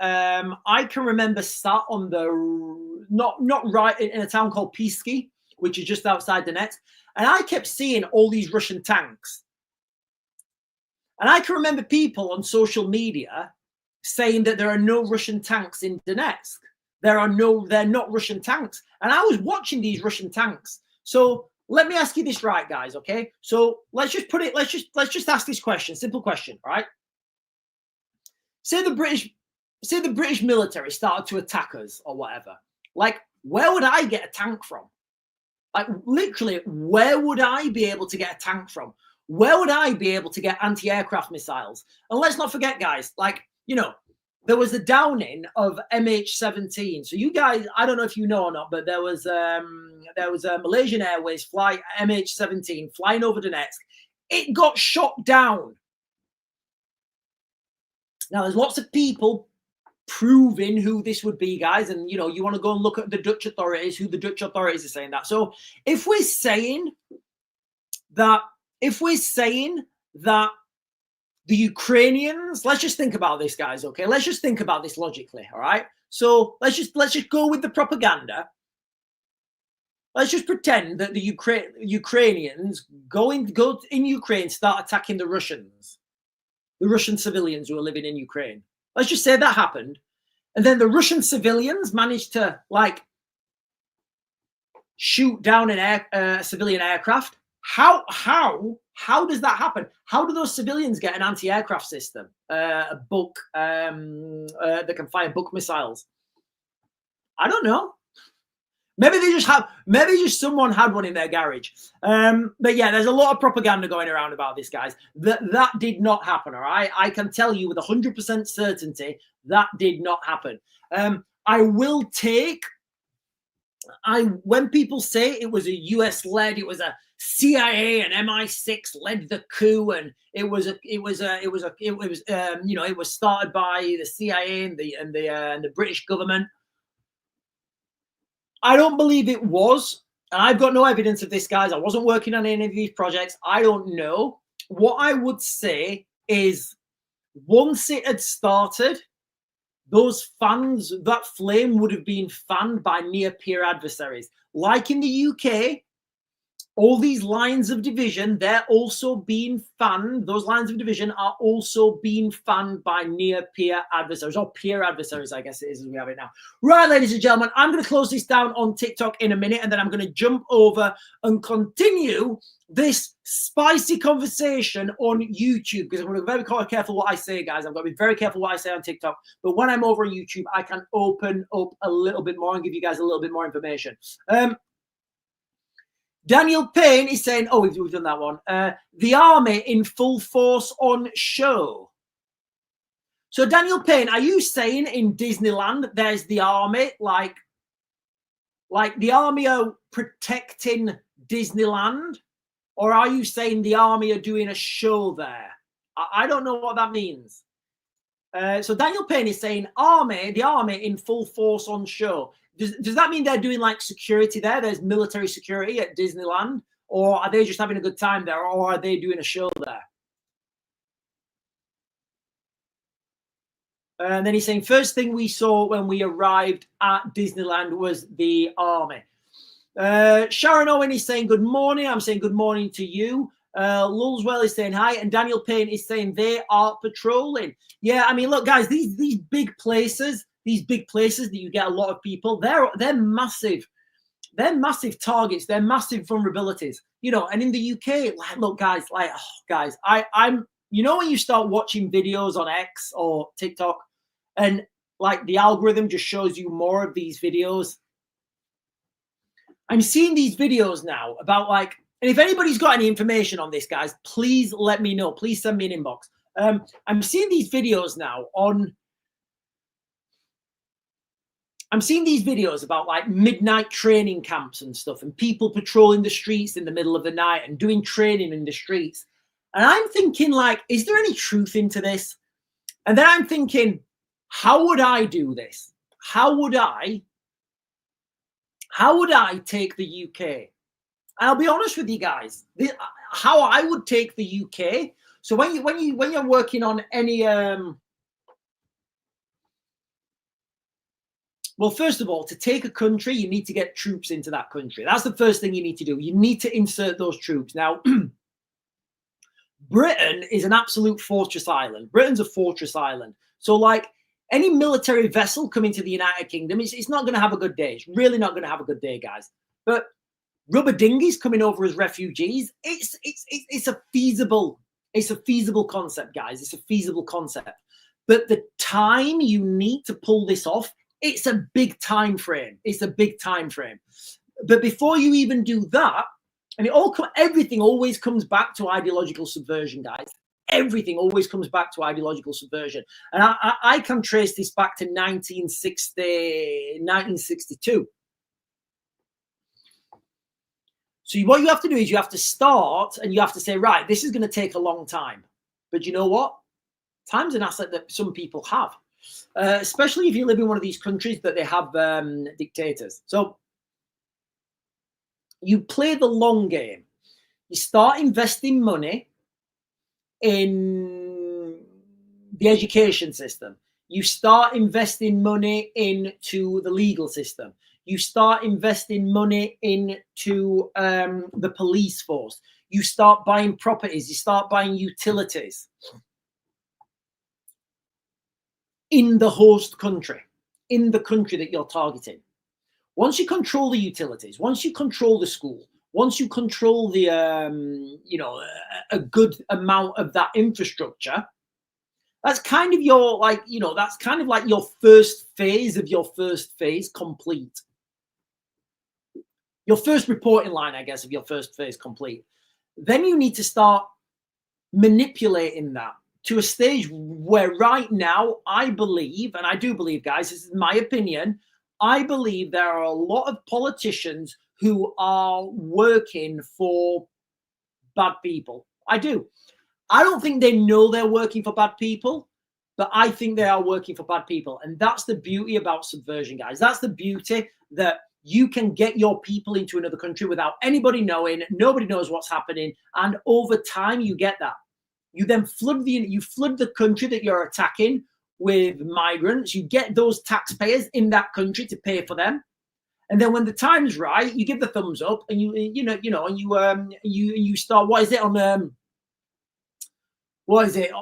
not right in a town called Pisky, which is just outside Donetsk, and I kept seeing all these Russian tanks. And I can remember people on social media saying that there are no Russian tanks in Donetsk. They're not Russian tanks. And I was watching these Russian tanks. So let me ask you this, right, guys, okay? So let's just ask this question, simple question, right? Say the British military started to attack us or whatever. Like, where would I get a tank from? Like, literally, where would I be able to get a tank from? Where would I be able to get anti-aircraft missiles? And let's not forget, guys, like, you know, there was the downing of MH17. So you guys, I don't know if you know or not, but there was a Malaysian Airways flight MH17 flying over Donetsk. It got shot down. Now there's lots of people proving who this would be, guys, and you know, you want to go and look at the Dutch authorities, who the Dutch authorities are saying that. So if we're saying that the Ukrainians, let's just think about this, guys, okay? Let's just think about this logically, all right? So let's just go with the propaganda. Let's just pretend that the Ukrainians go in Ukraine, start attacking the Russians, the Russian civilians who are living in Ukraine. Let's just say that happened. And then the Russian civilians managed to, like, shoot down a civilian aircraft. How does that happen? How do those civilians get an anti-aircraft system, that can fire Buk missiles? I don't know. Maybe just someone had one in their garage. But yeah, there's a lot of propaganda going around about this, guys. That did not happen, all right? I can tell you with 100% certainty that did not happen. When people say it was a US-led, it was a CIA and MI6 led the coup, and it was started by the CIA and the British government. I don't believe it was. And I've got no evidence of this, guys. I wasn't working on any of these projects. I don't know. What I would say is, once it had started, those fans, that flame would have been fanned by near-peer adversaries. Like in the UK, all these lines of division, they're also being fanned. Those lines of division are also being fanned by near-peer adversaries, or peer adversaries, I guess it is as we have it now. Right, ladies and gentlemen, I'm going to close this down on TikTok in a minute, and then I'm going to jump over and continue this spicy conversation on YouTube, because I'm going to be very careful what I say, guys. I've got to be very careful what I say on TikTok. But when I'm over on YouTube, I can open up a little bit more and give you guys a little bit more information. Daniel Payne is saying, oh, we've done that one. The army in full force on show. So Daniel Payne, are you saying in Disneyland there's the army, like the army are protecting Disneyland? Or are you saying the army are doing a show there? I don't know what that means. So Daniel Payne is saying the army in full force on show. Does that mean they're doing like security there? There's military security at Disneyland? Or are they just having a good time there? Or are they doing a show there? And then he's saying, first thing we saw when we arrived at Disneyland was the army. Sharon Owen is saying, good morning. I'm saying good morning to you. Lulswell is saying hi. And Daniel Payne is saying they are patrolling. Yeah, I mean, look, guys, these big places, these big places that you get a lot of people, they're massive. They're massive targets. They're massive vulnerabilities, you know. And in the UK, like, look, guys, like, oh, guys, I'm, you know, when you start watching videos on X or TikTok, and like the algorithm just shows you more of these videos. I'm seeing these videos now about like, and if anybody's got any information on this, guys, please let me know. Please send me an inbox. I'm seeing these videos now on. I'm seeing these videos about like midnight training camps and stuff, and people patrolling the streets in the middle of the night and doing training in the streets. And I'm thinking, like, is there any truth into this? And then I'm thinking, how would I do this? How would I take the UK? And I'll be honest with you guys, how I would take the UK. So when you're working on any well, first of all, to take a country, you need to get troops into that country. That's the first thing you need to do. You need to insert those troops. Now, Britain is an absolute fortress island. Britain's a fortress island. So, like, any military vessel coming to the United Kingdom, it's not going to have a good day. It's really not going to have a good day, guys. But rubber dinghies coming over as refugees, it's a feasible concept, guys. It's a feasible concept. But the time you need to pull this off, it's a big time frame. It's a big time frame. But before you even do that, and everything always comes back to ideological subversion, guys. Everything always comes back to ideological subversion. And I can trace this back to 1962. So what you have to do is you have to start and you have to say, right, this is going to take a long time. But you know what? Time's an asset that some people have. Especially if you live in one of these countries that they have dictators. So you play the long game. You start investing money in the education system. You start investing money into the legal system. You start investing money into the police force. You start buying properties. You start buying utilities in the host country, in the country that you're targeting. Once you control the utilities, once you control the school, once you control the, a good amount of that infrastructure, that's kind of your, like, that's kind of like your first phase of your first phase complete. Your first reporting line, I guess, of your first phase complete. Then you need to start manipulating that to a stage where right now, I believe, and I do believe, guys, this is my opinion, I believe there are a lot of politicians who are working for bad people. I do. I don't think they know they're working for bad people, but I think they are working for bad people. And that's the beauty about subversion, guys. That's the beauty, that you can get your people into another country without anybody knowing. Nobody knows what's happening. And over time, you get that. You then flood the country that you're attacking with migrants. You get those taxpayers in that country to pay for them, and then when the time's right, you give the thumbs up, and you start. What is it on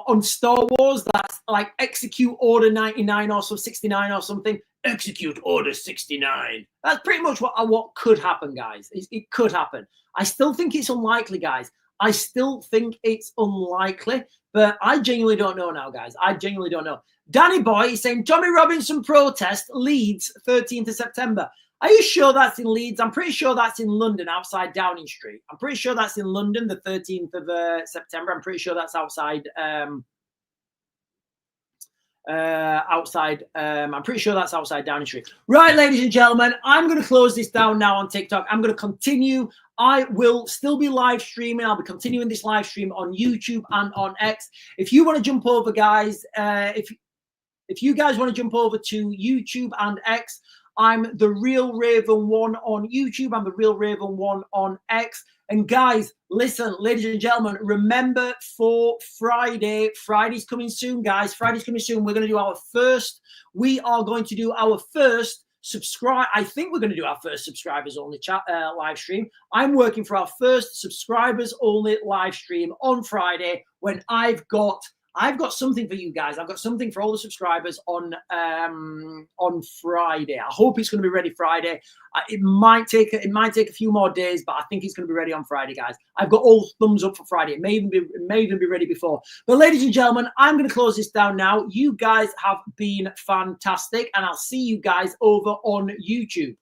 on Star Wars? That's like execute Order 99 or 69 or something. Execute Order 69. That's pretty much what could happen, guys. It could happen. I still think it's unlikely, guys. I still think it's unlikely, but I genuinely don't know now, guys. I genuinely don't know. Danny Boy is saying, Tommy Robinson protest, Leeds, 13th of September. Are you sure that's in Leeds? I'm pretty sure that's in London, outside Downing Street. I'm pretty sure that's in London, the 13th of September. I'm pretty sure that's outside... I'm pretty sure that's outside Downing Street. Right, ladies and gentlemen, I'm going to close this down now on TikTok. I'm going to continue. I will still be live streaming. I'll be continuing this live stream on YouTube and on X. If you want to jump over, guys, if you guys want to jump over to YouTube and X, I'm The Real Raven 1 on YouTube. I'm The Real Raven 1 on X. And guys, listen, ladies and gentlemen, remember for Friday. Friday's coming soon, guys. Friday's coming soon. We are going to do our first subscribe. I think we're going to do our first subscribers only chat live stream. I'm working for our first subscribers only live stream on Friday, when I've got I've got something for you guys. I've got something for all the subscribers on Friday. I hope it's going to be ready Friday. It might take a few more days, but I think it's going to be ready on Friday, guys. I've got all thumbs up for Friday. It may even be ready before. But ladies and gentlemen, I'm going to close this down now. You guys have been fantastic, and I'll see you guys over on YouTube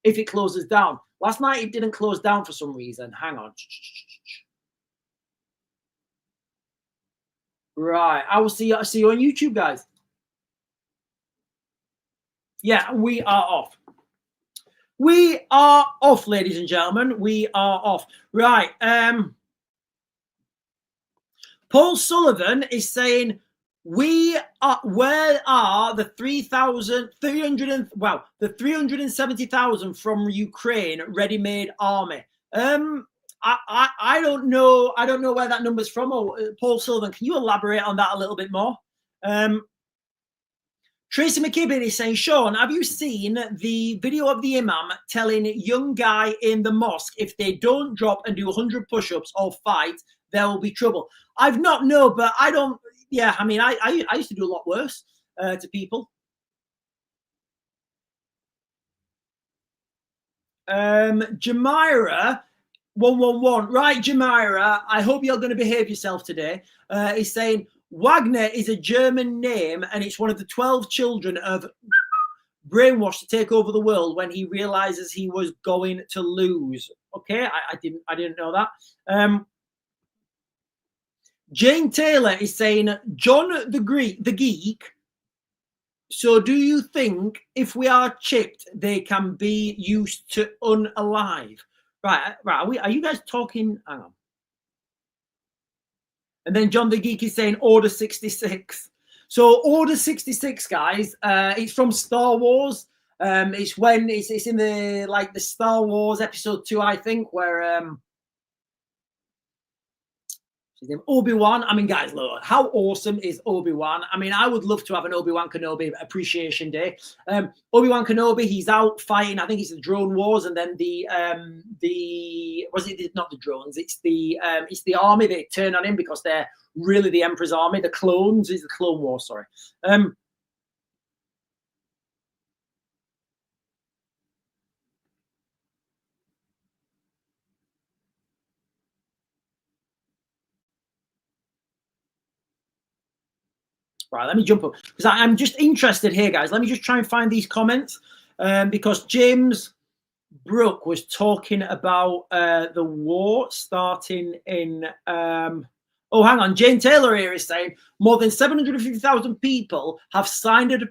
if it closes down. Last night it didn't close down for some reason. Hang on. Right, I will see you on YouTube, guys. Yeah, we are off. We are off, ladies and gentlemen. We are off. Right. Paul Sullivan is saying, where are the 370,000 from Ukraine ready-made army? I don't know. I don't know where that number's from. Paul Sullivan, can you elaborate on that a little bit more? Tracy McKibben is saying, Sean, have you seen the video of the imam telling a young guy in the mosque if they don't drop and do 100 push-ups or fight, there will be trouble? I've not, no, but I don't. Yeah, I mean, I used to do a lot worse to people. Jamira 111. Right, Jamira, I hope you're going to behave yourself today. He's saying Wagner is a German name and it's one of the 12 children of brainwashed to take over the world when he realizes he was going to lose. Okay, I didn't know that. Jane Taylor is saying John the Geek. So do you think if we are chipped, they can be used to unalive? Right. Are you guys talking? Hang on. And then John the Geek is saying Order 66. So Order 66, guys, it's from Star Wars. It's when it's in the Star Wars episode 2, I think, where Obi-Wan. I mean, guys, look, how awesome is Obi-Wan? I mean, I would love to have an Obi-Wan Kenobi appreciation day. Obi-Wan Kenobi, he's out fighting. I think it's the drone wars, and then not the drones? It's the army. They turn on him because they're really the Emperor's army. The clones is the Clone Wars. Sorry. Right, let me jump up because I'm just interested here, guys. Let me just try and find these comments because James Brooke was talking about the war starting in. Hang on. Jane Taylor here is saying more than 750,000 people have signed a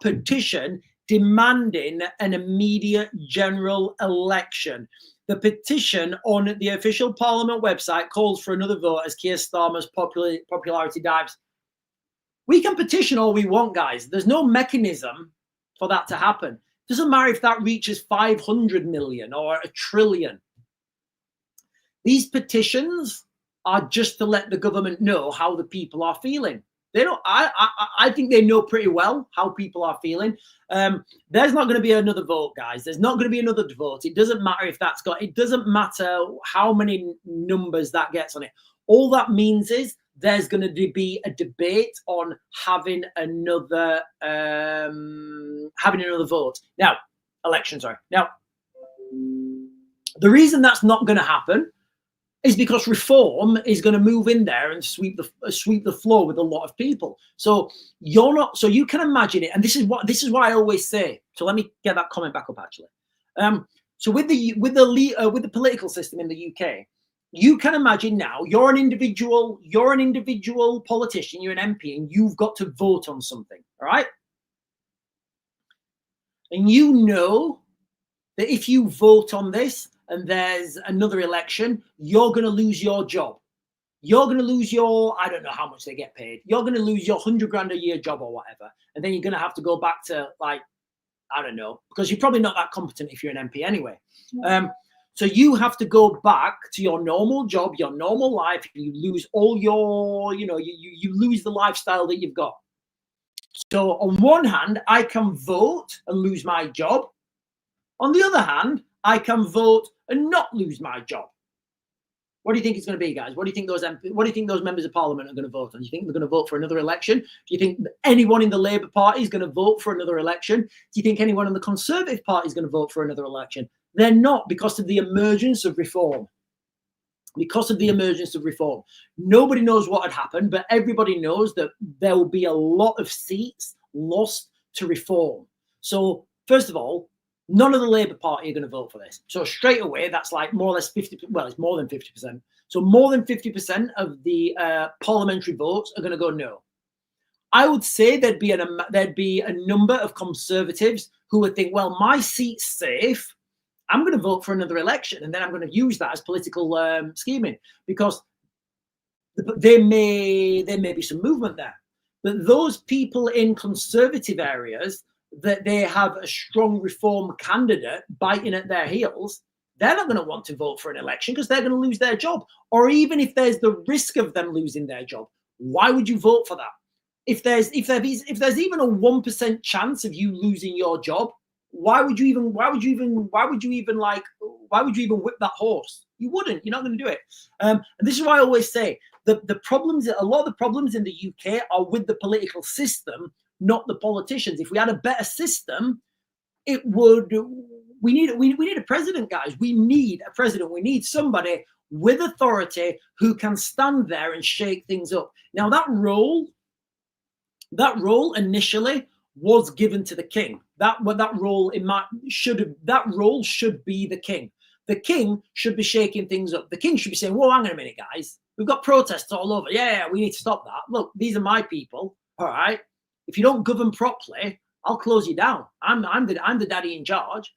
petition demanding an immediate general election. The petition on the official Parliament website calls for another vote as Keir Starmer's popularity dives. We can petition all we want, guys. There's no mechanism for that to happen. It doesn't matter if that reaches 500 million or 1 trillion. These petitions are just to let the government know how the people are feeling. They don't. I think they know pretty well how people are feeling. There's not going to be another vote, guys. There's not going to be another vote. It doesn't matter if that's got. It doesn't matter how many numbers that gets on it. All that means is there's going to be a debate on having another vote. Now, election, sorry. Now, the reason that's not going to happen is because reform is going to move in there and sweep the floor with a lot of people. So you're not. So you can imagine it, and this is what I always say. So let me get that comment back up. Actually, so with the political system in the UK. You can imagine now you're an individual politician, you're an MP, and you've got to vote on something, all right? And you know that if you vote on this and there's another election, you're going to lose your job. You're going to lose I don't know how much they get paid. You're going to lose your 100 grand a year job or whatever. And then you're going to have to go back to I don't know, because you're probably not that competent if you're an MP anyway. So you have to go back to your normal job, your normal life. You lose all your, you lose the lifestyle that you've got. So on one hand, I can vote and lose my job. On the other hand, I can vote and not lose my job. What do you think it's going to be, guys? What do you think those members of parliament are going to vote on? Do you think they're going to vote for another election? Do you think anyone in the Labour Party is going to vote for another election? Do you think anyone in the Conservative Party is going to vote for another election? They're not, because of the emergence of reform. Because of the emergence of reform. Nobody knows what had happened, but everybody knows that there will be a lot of seats lost to reform. So, first of all, none of the Labour Party are going to vote for this. So straight away, that's like more or less 50%. Well, it's more than 50%. So more than 50% of the parliamentary votes are going to go no. I would say there'd be a number of Conservatives who would think, well, my seat's safe. I'm going to vote for another election, and then I'm going to use that as political scheming, because there may be some movement there. But those people in Conservative areas, that they have a strong reform candidate biting at their heels, they're not going to want to vote for an election because they're going to lose their job. Or even if there's the risk of them losing their job, why would you vote for that? If there's even a 1% chance of you losing your job, why would you even whip that horse? You wouldn't. You're not going to do it. And this is why I always say a lot of the problems in the UK are with the political system, not the politicians. If we had a better system, we need a president, guys. We need a president. We need somebody with authority who can stand there and shake things up. Now, that role initially was given to the king. That role should be the king. The king should be shaking things up. The king should be saying, "Whoa, hang on a minute, guys. We've got protests all over. Yeah, we need to stop that. Look, these are my people. All right. If you don't govern properly, I'll close you down. I'm the daddy in charge."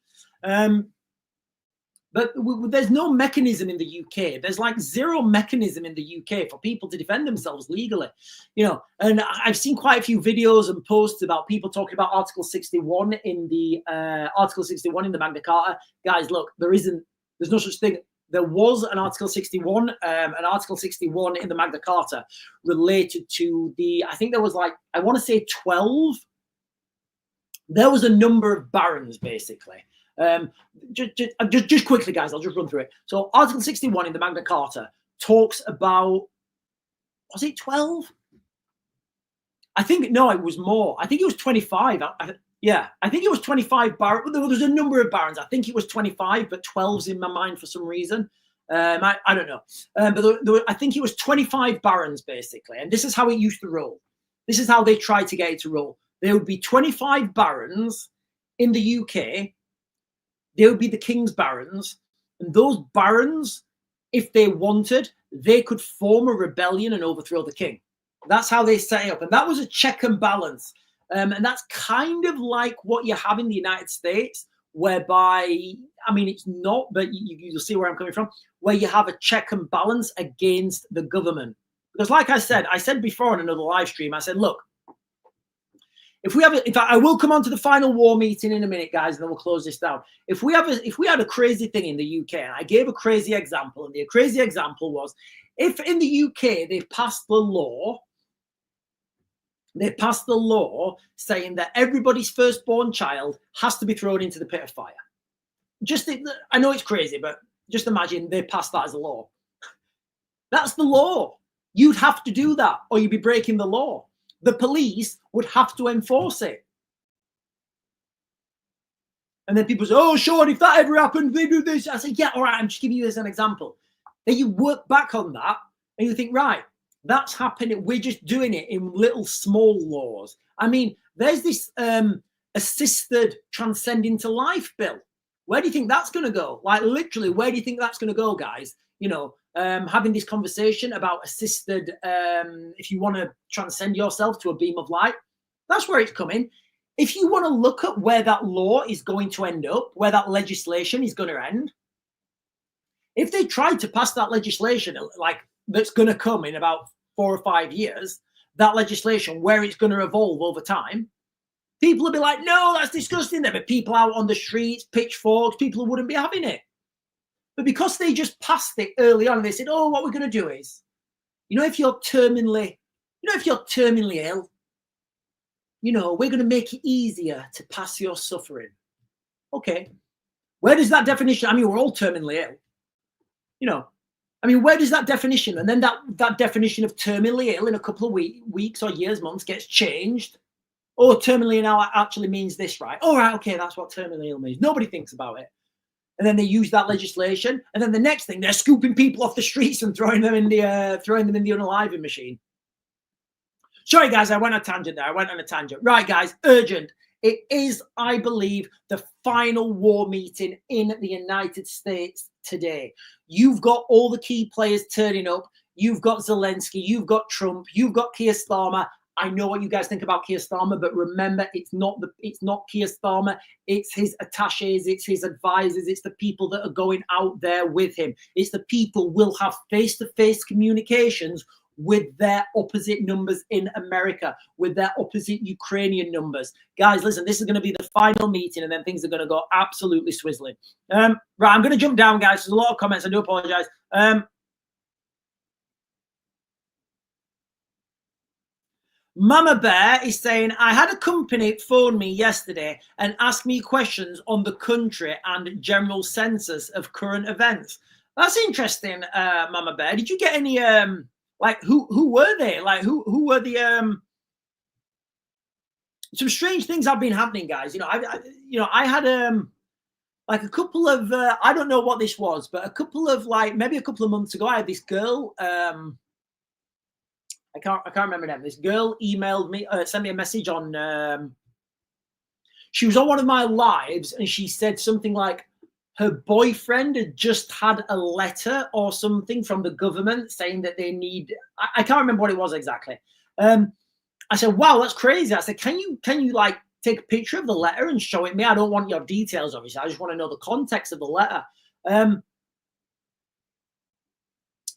But there's no mechanism in the UK. There's like zero mechanism in the UK for people to defend themselves legally, And I've seen quite a few videos and posts about people talking about Article 61 in the Magna Carta. Guys, look, there's no such thing. There was an Article 61 in the Magna Carta related to I think there was I want to say 12. There was a number of barons, basically. Just quickly, guys, I'll just run through it. So Article 61 in the Magna Carta talks about, was it 12? I think, no, it was more. I think it was 25. I think it was 25 barons. There was a number of barons. I think it was 25, but 12's in my mind for some reason. I don't know. But I think it was 25 barons, basically. And this is how it used to roll. This is how they tried to get it to roll. There would be 25 barons in the UK. They would be the king's barons. And those barons, if they wanted, they could form a rebellion and overthrow the king. That's how they set it up. And that was a check and balance. And that's kind of like what you have in the United States, whereby, I mean, it's not, but you'll see where I'm coming from, where you have a check and balance against the government. Because like I said before in another live stream, I said, look, if we have, in fact, I will come on to the final war meeting in a minute, guys, and then we'll close this down. If we had a crazy thing in the UK, and I gave a crazy example, and the crazy example was, if in the UK they passed the law saying that everybody's firstborn child has to be thrown into the pit of fire. I know it's crazy, but just imagine they passed that as a law. That's the law. You'd have to do that, or you'd be breaking the law. The police would have to enforce it. And then people say, "Oh, Sean, if that ever happened, they do this." I say, "Yeah, all right, I'm just giving you as an example." Then you work back on that and you think, right, that's happening. We're just doing it in little small laws. I mean, there's this assisted transcending to life bill. Where do you think that's going to go? Like, literally, where do you think that's going to go, guys? Having this conversation about assisted, if you want to transcend yourself to a beam of light, that's where it's coming. If you want to look at where that law is going to end up, where that legislation is going to end, if they tried to pass that legislation, like that's going to come in about 4 or 5 years, that legislation, where it's going to evolve over time, people will be like, "No, that's disgusting." There'll be people out on the streets, pitchforks, people who wouldn't be having it. But because they just passed it early on, and they said, "Oh, what we're going to do is, if you're terminally ill, we're going to make it easier to pass your suffering." Okay. Where does that definition? I mean, we're all terminally ill. I mean, where does that definition, and then that definition of terminally ill in a couple of weeks or years, months gets changed? Oh, terminally ill actually means this, right? All right, okay, that's what terminally ill means. Nobody thinks about it. And then they use that legislation, and then the next thing, they're scooping people off the streets and throwing them in the unaliving machine. Sorry, guys, I went on a tangent there. Right, guys, urgent. It is, I believe, the final war meeting in the United States today. You've got all the key players turning up. You've got Zelensky. You've got Trump. You've got Keir Starmer. I know what you guys think about Keir Starmer, but remember, it's not Keir Starmer. It's his attaches. It's his advisors. It's the people that are going out there with him. It's the people will have face-to-face communications with their opposite numbers in America, with their opposite Ukrainian numbers. Guys, listen, this is going to be the final meeting, and then things are going to go absolutely swizzling. Right, I'm going to jump down, guys. There's a lot of comments. I do apologize. Mama Bear is saying, I had a company phone me yesterday and ask me questions on the country and general census of current events. That's interesting, Mama Bear. Did you get any... like who were they? Like who were the some strange things have been happening, guys. I had like a couple of I don't know what this was, but a couple of maybe a couple of months ago, I had this girl. I can't remember her name. This girl emailed me, sent me a message on. She was on one of my lives, and she said something like, her boyfriend had just had a letter or something from the government saying that they need, I can't remember what it was exactly. I said, wow, that's crazy. I said, can you like take a picture of the letter and show it me? I don't want your details, obviously. I just want to know the context of the letter.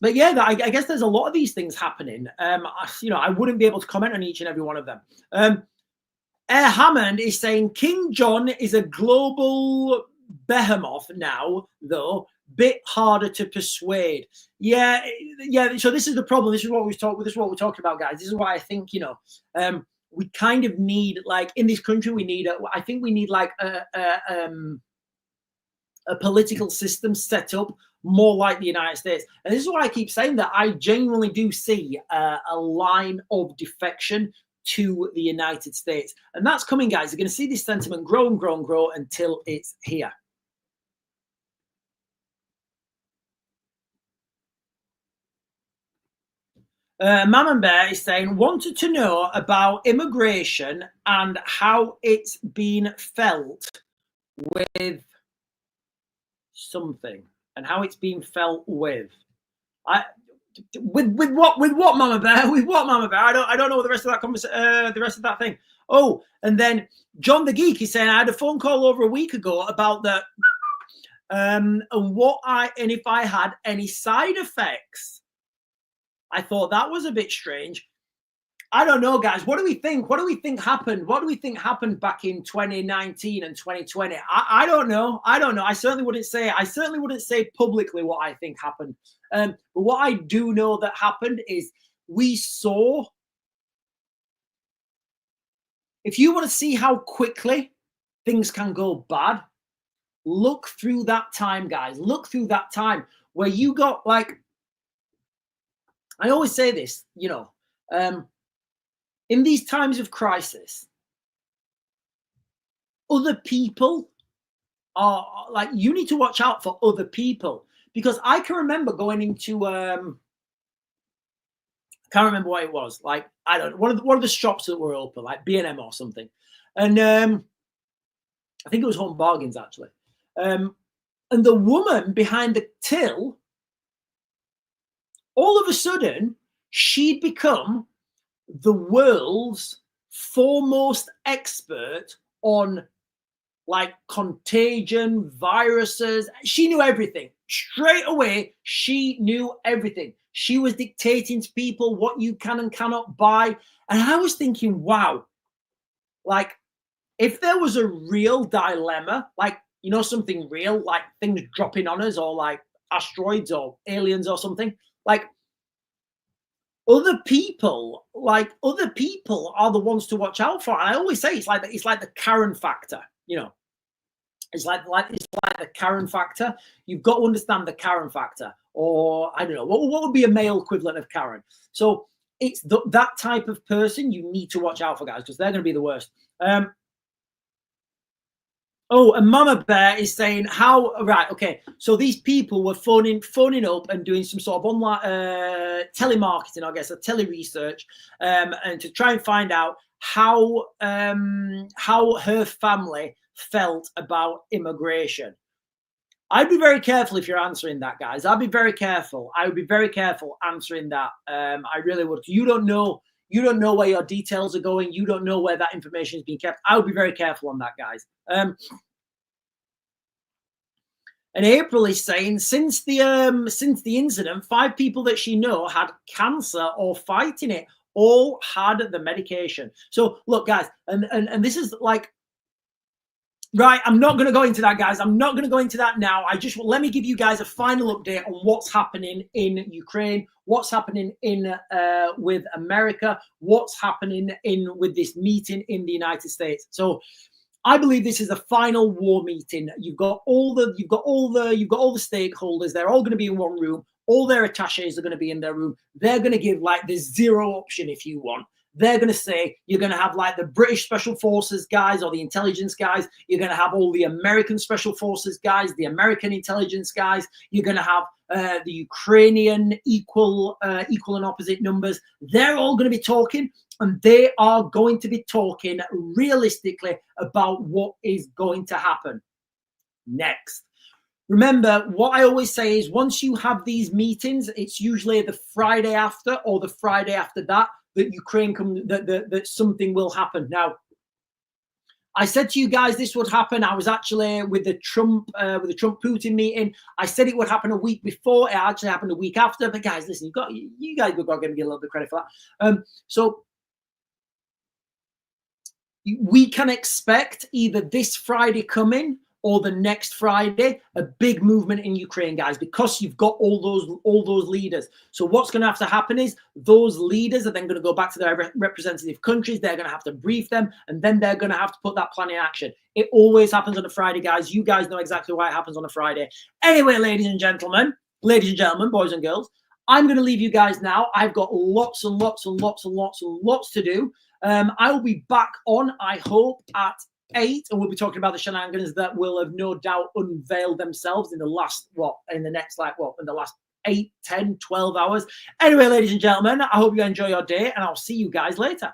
But yeah, I guess there's a lot of these things happening. I wouldn't be able to comment on each and every one of them. Air Hammond is saying King John is a global behemoth now, though bit harder to persuade. Yeah. So this is the problem. This is what we're talking about, guys. This is why I think we kind of need, like, in this country, we need like a political system set up more like the United States. And this is why I keep saying that I genuinely do see a line of defection to the United States. And that's coming, guys. You're going to see this sentiment grow and grow and grow until it's here. Mammon Bear is saying, wanted to know about immigration and how it's been felt with something, and how it's been felt with. With what, Mama Bear? With what, Mama Bear? I don't know the rest of that the rest of that thing. Oh, and then John the Geek is saying, I had a phone call over a week ago about the and if I had any side effects. I thought that was a bit strange. I don't know, guys. What do we think? What do we think happened? What do we think happened back in 2019 and 2020? I don't know. I certainly wouldn't say publicly what I think happened. But what I do know that happened is we saw. If you want to see how quickly things can go bad, look through that time, guys. Look through that time where you got, like, I always say this, in these times of crisis, other people are like, you need to watch out for other people, because I can remember going into, I can't remember what it was, like, I don't know, one of the shops that were open, like B&M or something. And I think it was Home Bargains, actually. And the woman behind the till, all of a sudden, she'd become the world's foremost expert on, like, contagion, viruses. She knew everything. Straight away, she knew everything. She was dictating to people what you can and cannot buy. And I was thinking, wow, like, if there was a real dilemma, like, something real, like things dropping on us, or like asteroids or aliens or something, like, other people are the ones to watch out for. And I always say it's like the Karen factor, It's like like the Karen factor. You've got to understand the Karen factor, or I don't know, what would be a male equivalent of Karen? So it's that type of person you need to watch out for, guys, because they're going to be the worst. Oh, and Mama Bear is saying how, right, okay. So these people were phoning up and doing some sort of online telemarketing, I guess, or tele-research, and to try and find out how her family felt about immigration. I'd be very careful if you're answering that, guys. I'd be very careful. I would be very careful answering that. I really would. You don't know where your details are going. You don't know where that information is being kept. I would be very careful on that, guys. And April is saying since the incident, 5 people that she know had cancer or fighting it, all had the medication. So look, guys, and this is like, right, I'm not going to go into that, guys. I'm not going to go into that now. Let me give you guys a final update on what's happening in Ukraine, what's happening in with America, what's happening with this meeting in the United States. So I believe this is the final war meeting. You've got all the stakeholders. They're all going to be in one room. All their attaches are going to be in their room. They're going to give like the 0 option if you want. They're going to say you're going to have like the British Special Forces guys or the intelligence guys. You're going to have all the American Special Forces guys, the American intelligence guys. You're going to have the Ukrainian equal and opposite numbers. They're all going to be talking, and they are going to be talking realistically about what is going to happen next. Remember, what I always say is once you have these meetings, it's usually the Friday after or the Friday after that Ukraine that something will happen. Now, I said to you guys this would happen. I was actually with the Trump Putin meeting. I said it would happen a week before. It actually happened a week after. But guys, listen, you guys have got to give me a little bit of credit for that. So we can expect either this Friday coming or the next Friday, a big movement in Ukraine, guys, because you've got all those leaders. So what's going to have to happen is those leaders are then going to go back to their representative countries. They're going to have to brief them, and then they're going to have to put that plan in action. It always happens on a Friday, guys. You guys know exactly why it happens on a Friday. Anyway, ladies and gentlemen, boys and girls, I'm going to leave you guys now. I've got lots and lots to do. I will be back on, I hope, at 8, and we'll be talking about the shenanigans that will have no doubt unveiled themselves in the last, in the last 8, 10, 12 hours. Anyway, ladies and gentlemen, I hope you enjoy your day, and I'll see you guys later.